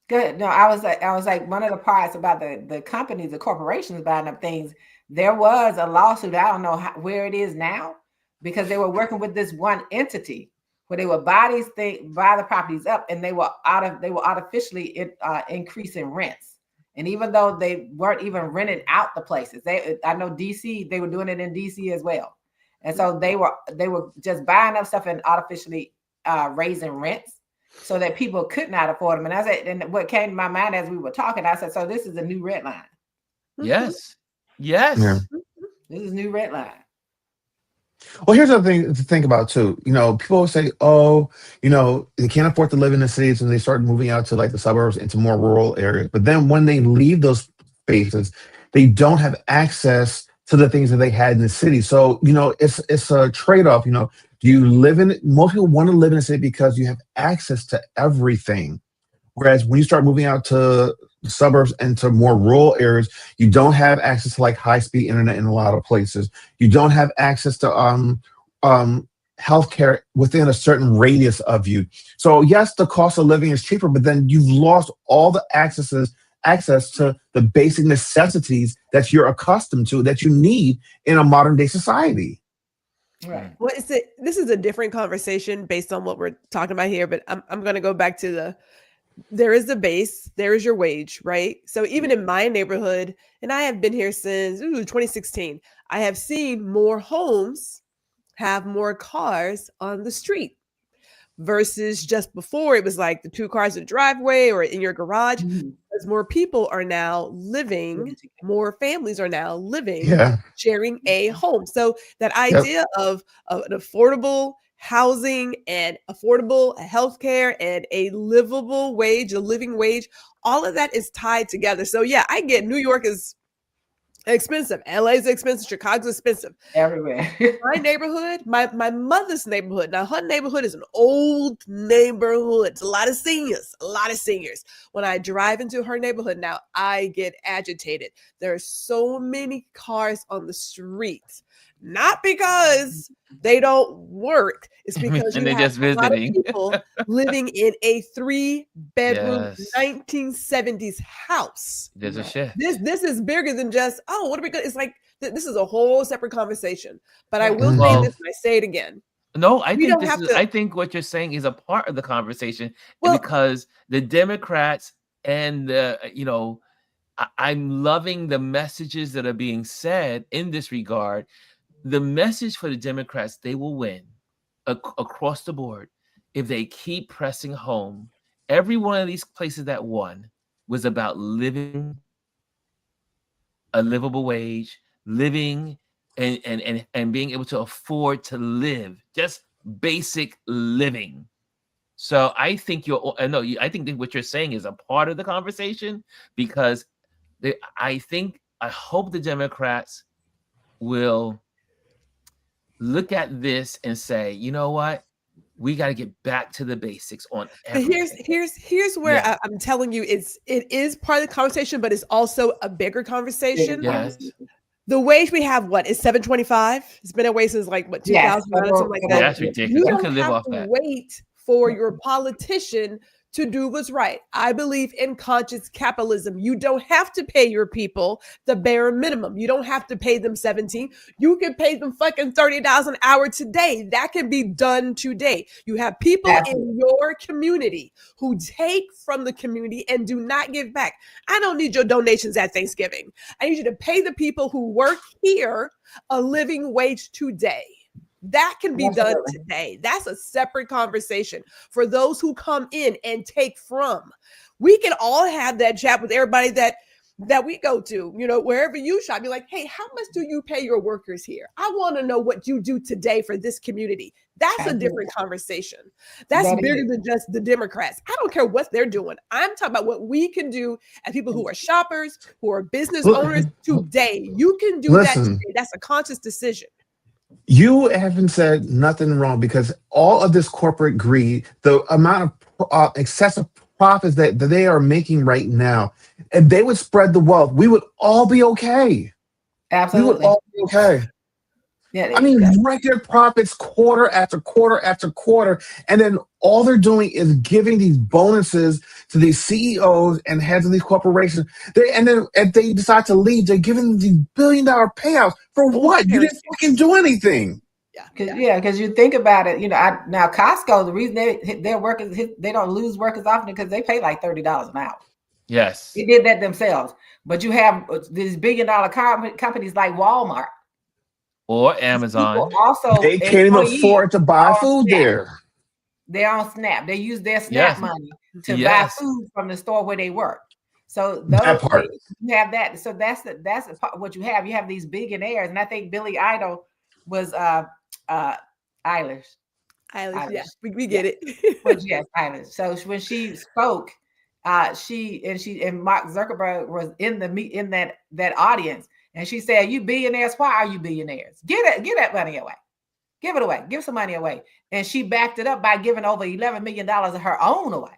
Good. No, I was like one of the parts about the companies, the corporations buying up things. There was a lawsuit. I don't know where it is now, because they were working with this one entity where they would buy these things, buy the properties up, and they were artificially increasing rents. And even though they weren't even renting out the places, I know DC, they were doing it in DC as well. And so they were just buying up stuff and artificially raising rents, so that people could not afford them. And I said, and what came to my mind as we were talking, I said, so this is a new red line. Yes. Yes. Yeah. This is new red line. Well, here's the thing to think about too. You know, people always say, "Oh, you know, they can't afford to live in the cities," and they start moving out to like the suburbs into more rural areas. But then when they leave those spaces, they don't have access to the things that they had in the city. So, you know, it's a trade-off. You know, do you live in it? Most people want to live in a city because you have access to everything. Whereas when you start moving out to the suburbs and to more rural areas, you don't have access to like high-speed internet in a lot of places. You don't have access to healthcare within a certain radius of you. So yes, the cost of living is cheaper, but then you've lost all the access to the basic necessities that you're accustomed to, that you need in a modern day society. Right. Well, this is a different conversation based on what we're talking about here, but I'm going to go back to there is the base, there is your wage, right? So even in my neighborhood, and I have been here since 2016, I have seen more homes have more cars on the street versus just before it was like the 2 cars in the driveway or in your garage. As more people are now living, more families are now living, Yeah. sharing a home. So that idea of an affordable housing and affordable healthcare and a livable wage, a living wage, all of that is tied together. So yeah, I get New York is expensive, LA is expensive, Chicago's expensive. Everywhere. My neighborhood, my mother's neighborhood. Now her neighborhood is an old neighborhood. It's a lot of seniors. When I drive into her neighborhood now, I get agitated. There are so many cars on the street. Not because they don't work. It's because And you they're have just a lot of visiting. people living in a 3-bedroom Yes. 1970s house. There's a shift. This is bigger than just, oh, what are we going to, it's like, this is a whole separate conversation. But I Right. will say Well, this, and I say it again. No, I We think don't this have is. to- I think what you're saying is a part of the conversation Well- because the Democrats and the, you know, I'm loving the messages that are being said in this regard. The message for the Democrats, they will win across the board if they keep pressing home. Every one of these places that won was about living a livable wage, living and being able to afford to live, just basic living. So I think I think what you're saying is a part of the conversation because I hope the Democrats will look at this and say, you know what, we got to get back to the basics on But everything. here's where Yeah. I'm telling you, it is part of the conversation, but it's also a bigger conversation. Yes. The wage we have, what, is $7.25? It's been that way since like what, 2009 or something like that. That's ridiculous. You You don't can live have off to that. wait for your politician to do what's right. I believe in conscious capitalism. You don't have to pay your people the bare minimum. You don't have to pay them 17. You can pay them fucking $30 an hour today. That can be done today. You have people in your community who take from the community and do not give back. I don't need your donations at Thanksgiving. I need you to pay the people who work here a living wage today. That can be done today. That's a separate conversation for those who come in and take from. We can all have that chat with everybody that that we go to, wherever you shop, you're like, hey, how much do you pay your workers here? I want to know what you do today for this community. That's a different conversation. That's bigger than just the Democrats. I don't care what they're doing. I'm talking about what we can do as people who are shoppers, who are business owners today. You can do that today. That's a conscious decision. You haven't said nothing wrong, because all of this corporate greed, the amount of excessive profits that they are making right now, if they would spread the wealth, we would all be okay. Absolutely. We would all be okay. Yeah, I mean, record profits quarter after quarter after quarter. And then all they're doing is giving these bonuses to these CEOs and heads of these corporations. And then if they decide to leave, they're giving them these billion-dollar payouts for what? You didn't fucking do anything. Because you think about it, now Costco, the reason their workers, they don't lose workers often because they pay like $30 an hour. Yes. They did that themselves. But you have these billion-dollar companies like Walmart. Or Amazon. Also, they can't even afford to buy food there. They're on SNAP. They use their SNAP money to buy food from the store where they work. So that part. You have that. So that's what you have. You have these billionaires, and I think Billy Idol was Eilish. Yeah, we get it. But yes, Eilish. So when she spoke, she and Mark Zuckerberg was in that audience, and she said, "You billionaires, why are you billionaires? Give that money away. Give it away. Give some money away." And she backed it up by giving over $11 million of her own away.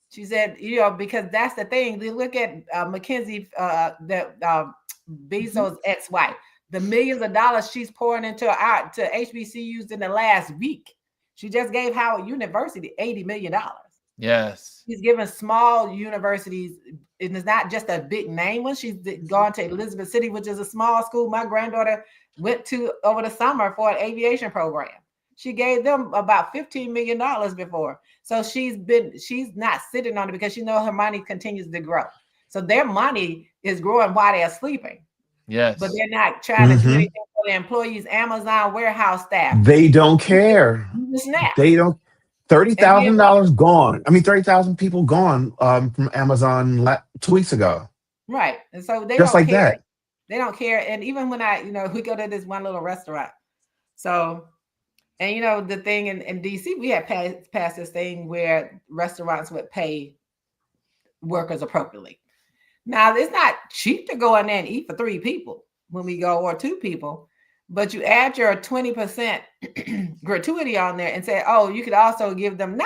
She said, because that's the thing. You look at Mackenzie, Bezos' ex-wife, the millions of dollars she's pouring into to HBCUs in the last week. She just gave Howard University $80 million. Yes. She's given small universities, and it's not just a big name one. She's gone to Elizabeth City, which is a small school my granddaughter went to over the summer for an aviation program. She gave them about $15 million before. So she's not sitting on it because she knows her money continues to grow. So their money is growing while they're sleeping. Yes. But they're not trying to do anything for the employees, Amazon warehouse staff. They don't care. They don't. $30,000 gone. I mean, 30,000 people gone from Amazon 2 weeks ago. Right. And so they just don't like care. that. They don't care. And even when we go to this one little restaurant. So, and the thing in DC, we had passed this thing where restaurants would pay workers appropriately. Now, it's not cheap to go in there and eat for 3 people when we go, or 2 people, but you add your 20% gratuity on there and say, oh, you could also give them,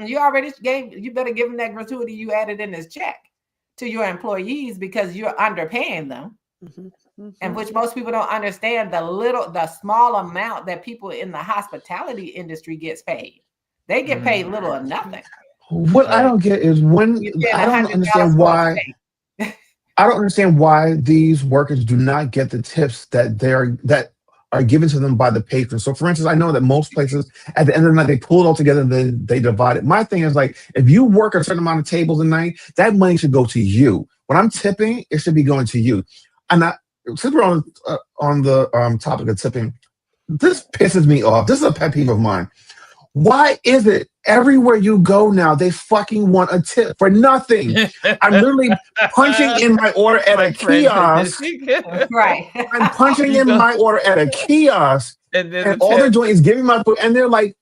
you better give them that gratuity you added in this check to your employees, because you're underpaying them. And which most people don't understand, the small amount that people in the hospitality industry gets paid. They get paid little or nothing. What I don't get is I don't understand why. I don't understand why these workers do not get the tips that are given to them by the patrons. So, for instance, I know that most places at the end of the night they pull it all together and they divide it. My thing is, like, if you work a certain amount of tables a night, that money should go to you. When I'm tipping, it should be going to you. And since we're on the topic of tipping, this pisses me off. This is a pet peeve of mine. Why is it everywhere you go now, they fucking want a tip for nothing? I'm literally punching in my order at a kiosk. Right. I'm punching in my order at a kiosk, and all they're doing is giving my food, and they're like,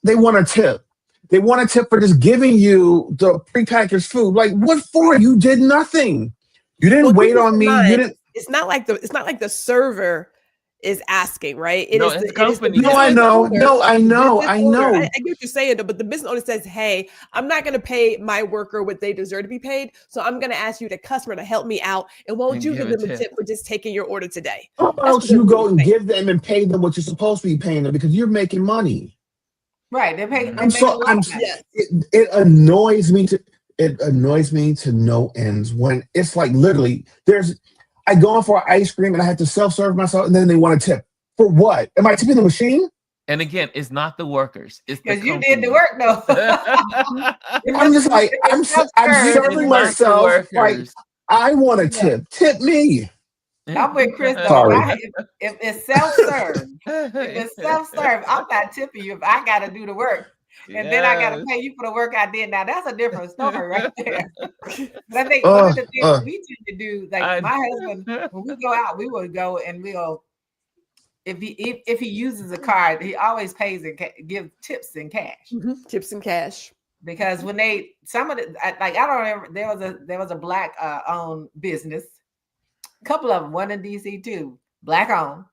they want a tip. They want a tip for just giving you the prepackaged food. Like, what for? You did nothing. You didn't wait on me. You didn't. It's not like the server is asking, right? It's the company. I know. I get what you're saying, but the business owner says, hey, I'm not going to pay my worker what they deserve to be paid, so I'm going to ask you, the customer, to help me out, and won't you give them a tip for just taking your order today? How else you go and give them and pay them what you're supposed to be paying them, because you're making money. Right. They're paying. It annoys me to no ends when it's like, literally, I go in for ice cream and I have to self-serve myself, and then they want a tip. For what? Am I tipping the machine? And again, it's not the workers. It's because you did the work, though. I'm just like, I'm serving myself. Like, I want a tip. Tip me. I'm with Chris, though. If it's self-serve, I'm not tipping you if I got to do the work. And then I got to Yes. pay you for the work I did. Now that's a different story right there. But I think one Uh, of the things uh, we tend to do, like I, my husband, when we go out, we would go and we'll if he uses a card, he always pays and give tips in cash. Tips and cash. Because when they some of the like I don't remember there was a black owned business, a couple of them, one in DC too, black owned.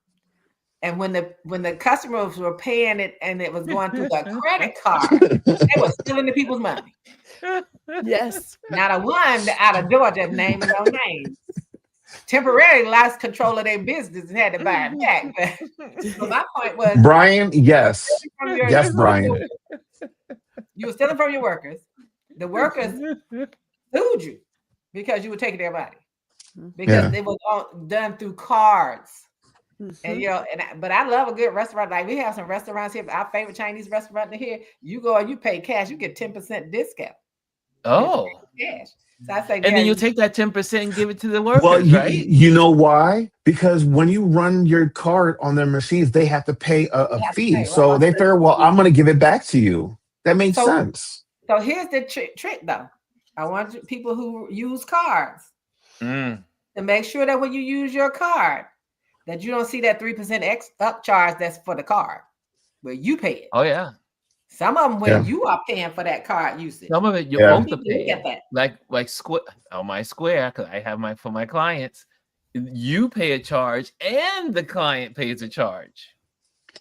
And when the customers were paying it and it was going through the credit card, they were stealing the people's money. Yes. Now the one out of Georgia, name and no names, temporarily lost control of their business and had to buy it back. So my point was, Brian, yes. from Yes, Brian. you were stealing from your workers. The workers sued you because you were taking their money because it was all done through cards. And but I love a good restaurant. Like we have some restaurants here. Our favorite Chinese restaurant here. You go and you pay cash, you get 10% discount. oh. Cash. So I say, And then you take that 10% and give it to the workers, Well, right? you know why? Because when you run your card on their machines, they have to pay a fee. Pay, so they figure, well, I'm going to give it back to you. That makes sense. So here's the trick, though. I want people who use cards to make sure that when you use your card, that you don't see that 3% upcharge that's for the card, where you pay it. Oh yeah. Some of them when you are paying for that card usage. Some of it you both are Look paying. at that. Like Square on my Square, because I have for my clients, you pay a charge and the client pays a charge.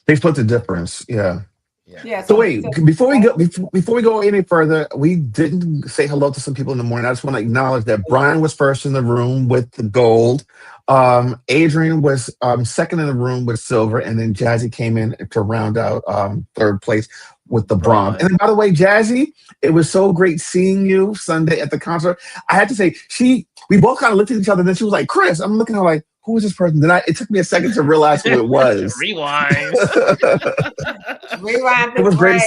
They split the difference. Yeah. Yeah. So wait, before we go any further, we didn't say hello to some people in the morning. I just want to acknowledge that Brian was first in the room with the gold. Adrian was second in the room with silver, and then Jazzy came in to round out third place with the bronze. And by the way, Jazzy, it was so great seeing you Sunday at the concert. I had to say, we both kind of looked at each other, and then she was like, "Chris," I'm looking at her like, "Who is this person?" Then it took me a second to realize who it was. Rewind. Rewind. It was great.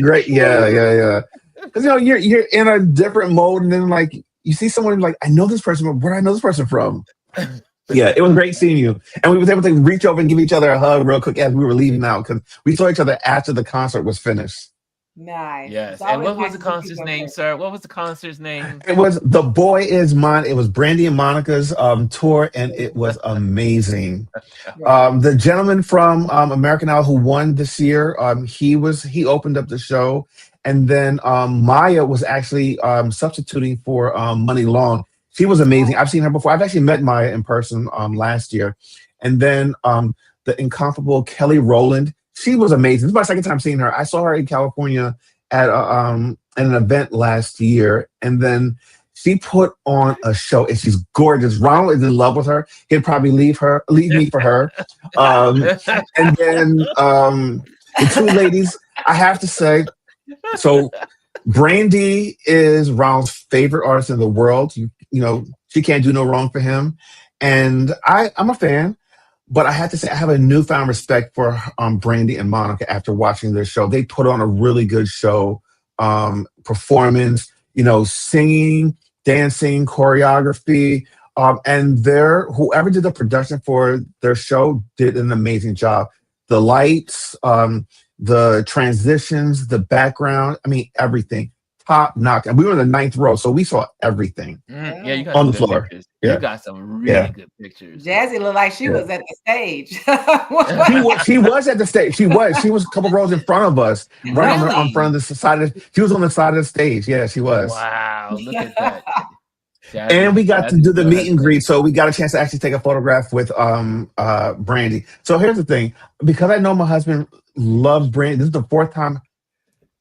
Great. Yeah. Because you're in a different mode, and then like you see someone like, I know this person, but where do I know this person from? Yeah, it was great seeing you, and we was able to reach over and give each other a hug real quick as we were leaving out because we saw each other after the concert was finished. Nice. Yes. And what was the concert's name, sir? What was the concert's name? It was The Boy Is Mine. It was Brandy and Monica's tour, and it was amazing. The gentleman from American Idol who won this year, he opened up the show, and then Maya was actually substituting for Money Long. She was amazing. I've seen her before. I've actually met Maya in person last year, and then the incomparable Kelly Rowland. She was amazing. This is my second time seeing her. I saw her in California at an event last year, and then she put on a show, and she's gorgeous. Ronald is in love with her. He'd probably leave me for her. And then the two ladies, I have to say, so Brandy is Ronald's favorite artist in the world. You know, she can't do no wrong for him, and I'm a fan. But I have to say, I have a newfound respect for Brandy and Monica after watching their show. They put on a really good show, performance, singing, dancing, choreography, and whoever did the production for their show did an amazing job. The lights, the transitions, the background, everything. Top notch. And we were in the ninth row, so we saw everything. Yeah, you got on the floor. Pictures. Yeah. You got some really good pictures. Jazzy looked like she was at the stage. She was at the stage. She was a couple rows in front of us, right on front of the side. She was on the side of the stage. Yeah, she was. Wow, look at that. Jazzy, and we got to do the meet and greet, so we got a chance to actually take a photograph with Brandy. So here's the thing, because I know my husband loves Brandy. This is the fourth time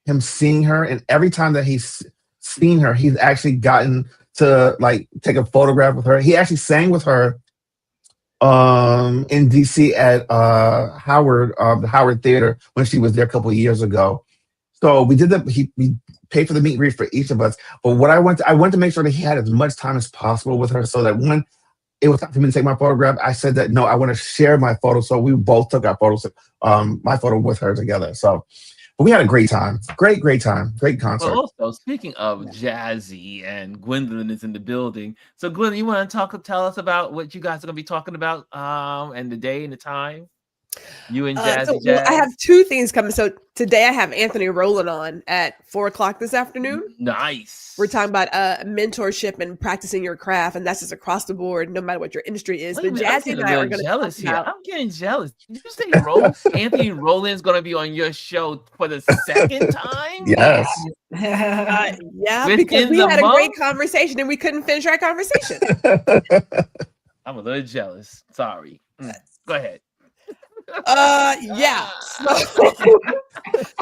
him seeing her, and every time that he's seen her, he's actually gotten to like take a photograph with her. He actually sang with her in DC at the Howard Theater when she was there a couple of years ago. So we did we paid for the meet and greet for each of us. But what I went to make sure that he had as much time as possible with her, so that when it was time for me to take my photograph, I said that no, I want to share my photo. So we both took our photos, my photo with her together. So. But we had a great time. Great time. Great concert. Well, also, speaking of Jazzy and Gwendolyn is in the building. So, Gwendolyn, you want to tell us about what you guys are going to be talking about and the day and the time? You and So Jazzy well, I have Jazz. 2 things coming. So today I have Anthony Rowland on at 4 o'clock this afternoon. Nice. We're talking about mentorship and practicing your craft, and that's just across the board, no matter what your industry is. Wait a But minute, I'm Jazzy getting and a I are little going to jealous talk here. about. I'm getting jealous. Did you say Anthony Rowland's going to be on your show for the second time? Yes. Yeah, because Within we the had a great month? conversation and we couldn't finish our conversation. I'm a little jealous. Sorry. Go ahead. Yeah.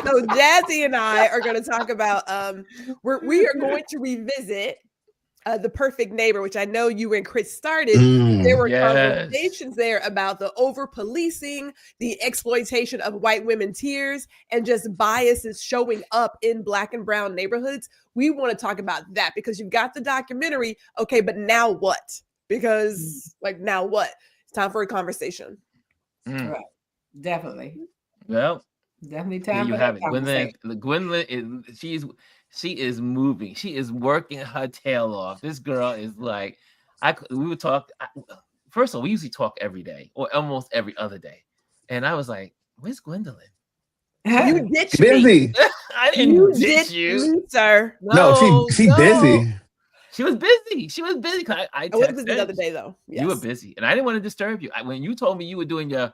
So Jazzy and I are going to talk about. We are going to revisit The Perfect Neighbor, which I know you and Chris started. There were Yes. conversations there about the over policing, the exploitation of white women tears, and just biases showing up in Black and brown neighborhoods. We want to talk about that because you've got the documentary. Okay, but now what? Because now what? It's time for a conversation. Right. Definitely. Well, Definitely there time you for have that it. Gwendolyn conversation. she is moving. She is working her tail off. This girl is like, we would talk. First of all, we usually talk every day or almost every other day, and I was like, "Where's Gwendolyn?" You ditched Busy. me. I didn't ditch you, me, sir. No, she busy. She was busy. She was busy. I was busy texted the other day, though. Yes. You were busy, and I didn't want to disturb you. When you told me you were doing your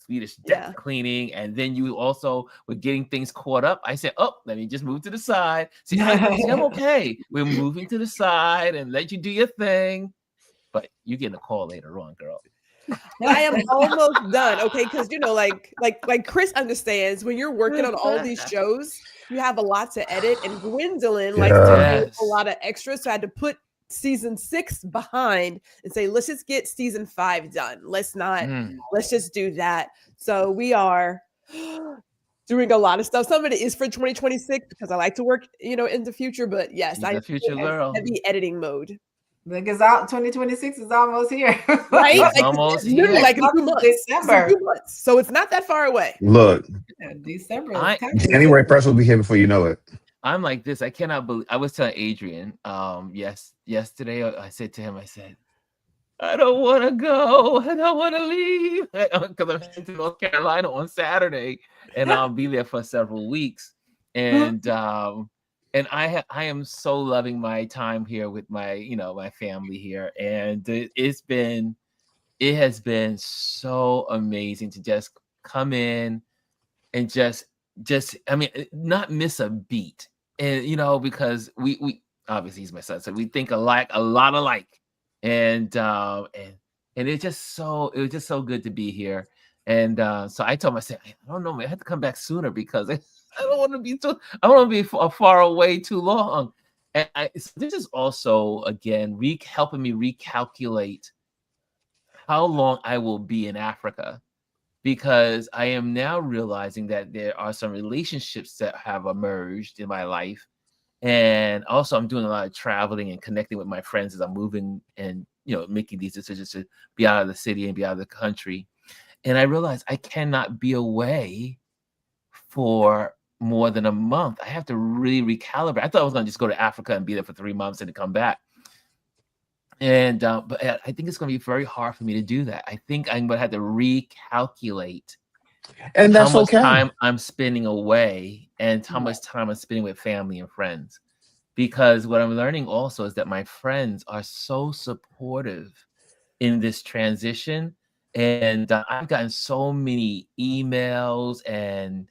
Swedish deck cleaning, and then you also were getting things caught up, I said, "Oh, let me just move to the side." See, I'm okay. We're moving to the side and let you do your thing. But you getting a call later on, girl. I am almost done, okay? Because like Chris understands when you're working on all these shows, you have a lot to edit, and Gwendolyn likes to do a lot of extras. So I had to put season 6 behind and say, let's just get season 5 done. Let's just do that. So we are doing a lot of stuff. Some of it is for 2026 because I like to work, in the future. But yes, I'm a future girl. Heavy editing mode. Because 2026 is almost here. Right? It's almost here. Like in 2 months. December. 2 months. So it's not that far away. Look, December. January 1st will be here before you know it. I'm like this. I cannot believe. I was telling Adrian, yesterday. I said to him, I don't want to go. I don't want to leave because I'm heading to North Carolina on Saturday, and I'll be there for several weeks. And I am so loving my time here with my family here, and it has been so amazing to just come in and just not miss a beat, and because we obviously he's my son, so we think a lot alike, and it was just so good to be here, and so I told myself, I don't know, man, I have to come back sooner because I don't want to be far away too long, and so this is also again helping me recalculate how long I will be in Africa. Because I am now realizing that there are some relationships that have emerged in my life. And also I'm doing a lot of traveling and connecting with my friends as I'm moving and, making these decisions to be out of the city and be out of the country. And I realized I cannot be away for more than a month. I have to really recalibrate. I thought I was going to just go to Africa and be there for 3 months and then come back. And but I think it's going to be very hard for me to do that. I think I'm going to have to recalculate and that's how much okay. time I'm spending away and how much time I'm spending with family and friends. Because what I'm learning also is that my friends are so supportive in this transition. And I've gotten so many emails and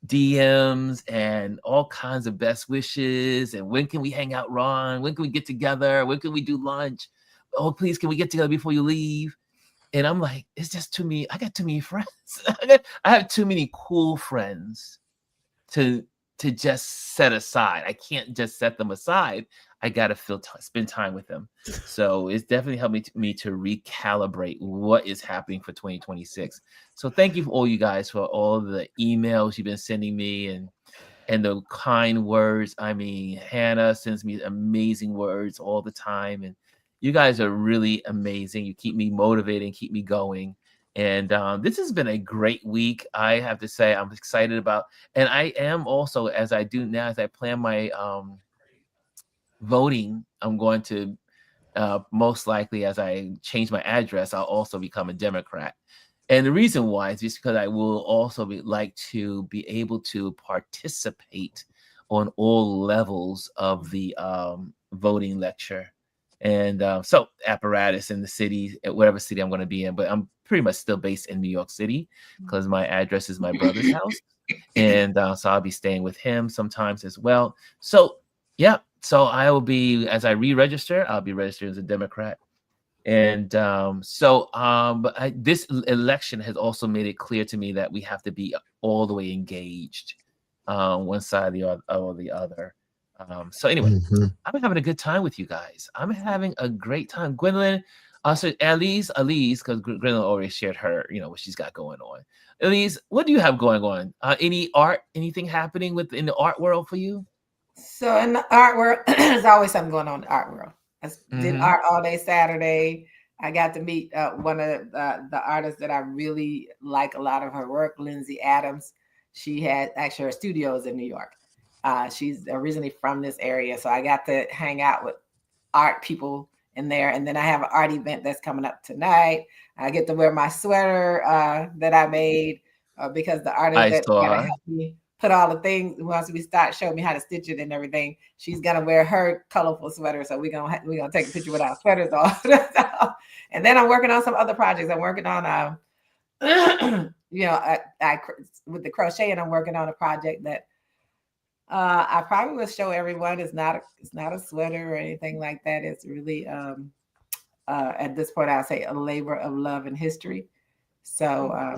DMs and all kinds of best wishes. And when can we hang out, Ron? When can we get together? When can we do lunch? Oh, please, can we get together before you leave? And I'm like, it's just too many. I got too many friends. I have too many cool friends to just set aside. I can't just set them aside. I got to spend time with them. So it's definitely helped me to recalibrate what is happening for 2026. So thank you for all you guys for all the emails you've been sending me and the kind words. I mean, Hannah sends me amazing words all the time. And you guys are really amazing. You keep me motivated and keep me going. And this has been a great week. I have to say I'm excited about, and I am also, as I do now, as I plan my voting, I'm going to most likely, as I change my address, I'll also become a Democrat. And the reason why is just because I will also like to be able to participate on all levels of the voting lecture. And so apparatus in the city, whatever city I'm going to be in, but I'm pretty much still based in New York City because my address is my brother's house. And so I'll be staying with him sometimes as well. So, yeah. So I will be, as I re-register, I'll be registered as a Democrat. And this election has also made it clear to me that we have to be all the way engaged, one side or the other. So anyway, I'm having a good time with you guys. I'm having a great time. Gwendolyn, so Elise, because Gwendolyn already shared her, what she's got going on. Elise, what do you have going on? Anything happening in the art world for you? So in the art world, there's always something going on in the art world. I did art all day Saturday. I got to meet one of the artists that I really like a lot of her work, Lindsay Adams. She had actually her studios in New York. She's originally from this area, so I got to hang out with art people in there. And then I have an art event that's coming up tonight. I get to wear my sweater that I made because the artist that gotta help me put all the things, once we start showing me how to stitch it and everything, she's gonna wear her colorful sweater. So we're gonna take a picture with our sweaters on. And then I'm working on some other projects. I'm working on with the crochet, and I'm working on a project that I probably will show everyone. It's not a sweater or anything like that. It's really at this point I'll say a labor of love and history. So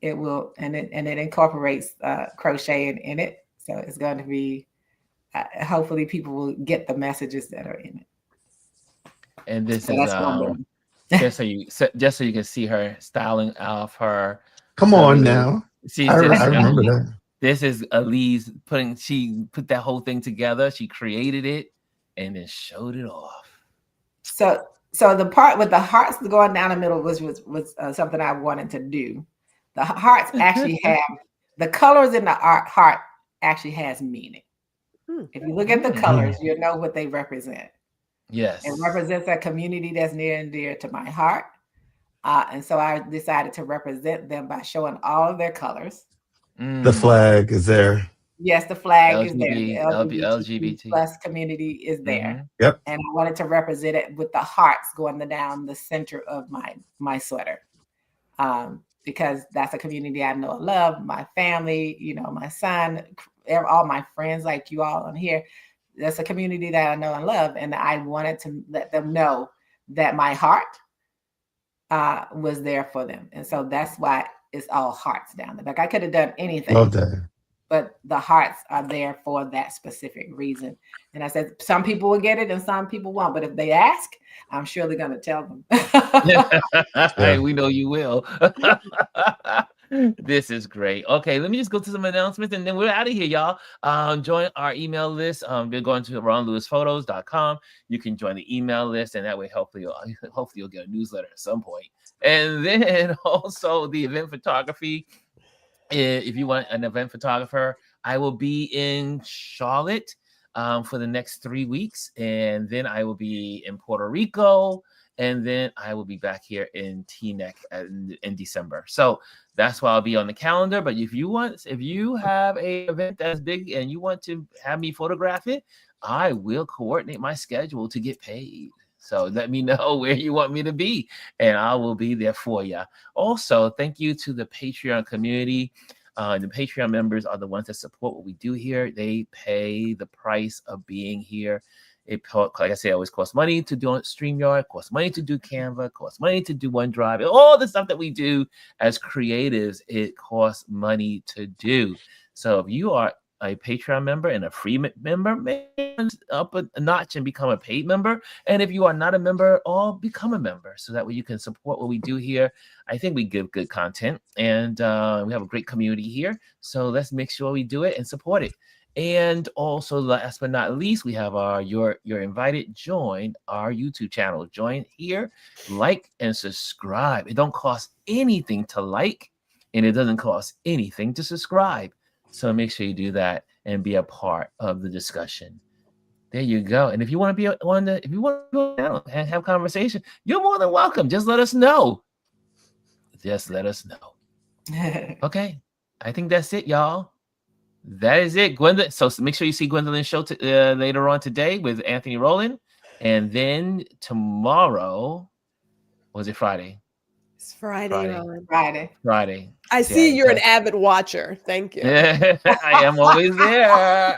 it will, and it incorporates crocheting in it. So it's going to be hopefully people will get the messages that are in it. And this is just so you can see her styling of her. Come on now. I remember that. This is Elise she put that whole thing together. She created it and then showed it off. So the part with the hearts going down the middle was something I wanted to do. The hearts actually have the colors in the heart actually has meaning. If you look at the colors, you'll know what they represent. Yes. It represents a community that's near and dear to my heart. And so I decided to represent them by showing all of their colors. The flag is there. Yes, the flag is there. The LGBT plus community is there. Yep. And I wanted to represent it with the hearts going down the center of my sweater. Because that's a community I know and love, my family, my son, all my friends like you all on here. That's a community that I know and love. And I wanted to let them know that my heart was there for them. And so that's why it's all hearts down there. Like I could have done anything. Love that. But the hearts are there for that specific reason. And I said, some people will get it and some people won't. But if they ask, I'm surely going to tell them. Hey, we know you will. This is great. Okay, let me just go to some announcements and then we're out of here, y'all. Join our email list. We're going to ronlewisphotos.com. You can join the email list, and that way, hopefully you'll get a newsletter at some point. And then also the event photography. If you want an event photographer, I will be in Charlotte for the next 3 weeks, and then I will be in Puerto Rico, and then I will be back here in Teaneck in December. So that's why I'll be on the calendar. But if you have a event that's big and you want to have me photograph it, I will coordinate my schedule to get paid. So let me know where you want me to be, and I will be there for you. Also, thank you to the Patreon community. The Patreon members are the ones that support what we do here. They pay the price of being here. Like I say, it always costs money to do StreamYard, costs money to do Canva, costs money to do OneDrive. All the stuff that we do as creatives, it costs money to do. So if you are a Patreon member and a free member, maybe up a notch and become a paid member. And if you are not a member, become a member, so that way you can support what we do here. I think we give good content, and we have a great community here. So let's make sure we do it and support it. And also, last but not least, we have you're invited. Join our YouTube channel. Join here, like and subscribe. It don't cost anything to like, and it doesn't cost anything to subscribe. So make sure you do that and be a part of the discussion. There you go. And if you want to be on the, if you want to go down and have conversation, you're more than welcome. Just let us know. Just let us know. Okay. I think that's it, y'all. That is it, Gwendolyn. So make sure you see Gwendolyn's show later on today with Anthony Rowland. And then tomorrow, was it Friday? It's Friday, Ron. Friday. I see you're an avid watcher. Thank you. Yeah, I am always there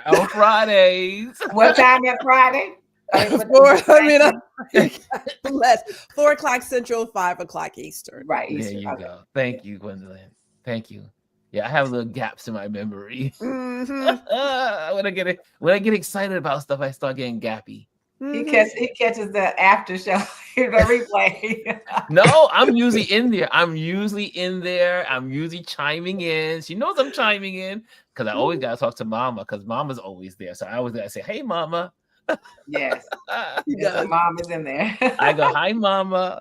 on Fridays. What time at Friday? Less 4 o'clock Central, 5 o'clock Eastern. Right. There Eastern. you go. Thank you, Gwendolyn. Thank you. Yeah, I have little gaps in my memory. Mm-hmm. when I get excited about stuff, I start getting gappy. He catches the after show, the replay. No, I'm usually in there. I'm usually chiming in. She knows I'm chiming in because I always gotta talk to Mama because Mama's always there. So I always gotta say, "Hey, Mama." Yes, the mom is in there. I go, "Hi, Mama."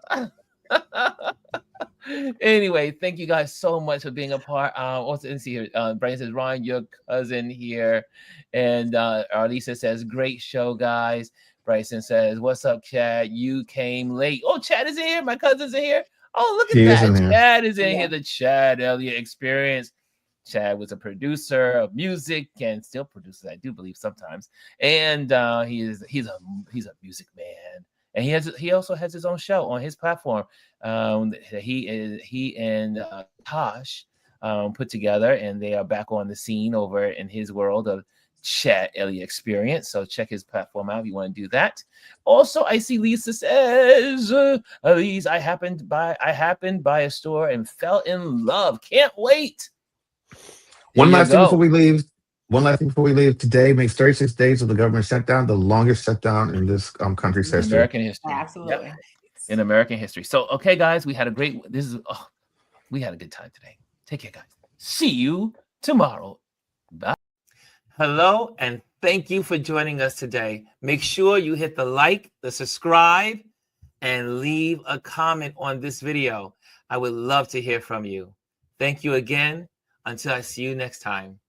Anyway, thank you guys so much for being a part. Also, let's see here. Brian says, "Ron, your cousin here," and Arlisa says, "Great show, guys." Bryson says, "What's up, Chad? You came late." Oh, Chad is in here. My cousin's in here. Oh, look at that. Chad is in here. The Chad Elliott Experience. Chad was a producer of music and still produces, I do believe, sometimes. And he's a music man. And he also has his own show on his platform. He and Tosh put together, and they are back on the scene over in his world of Chat Elliott Experience. So check his platform out if you want to do that. Also, I see Lisa says, Elise, I happened by a store and fell in love. Can't wait. One last thing before we leave. Today makes 36 days of the government shutdown, the longest shutdown in this country's history. American history. Absolutely. Yep. In American history. So, okay, guys, we had a good time today. Take care, guys. See you tomorrow. Bye. Hello, and thank you for joining us today. Make sure you hit the like, the subscribe, and leave a comment on this video. I would love to hear from you. Thank you again. Until I see you next time.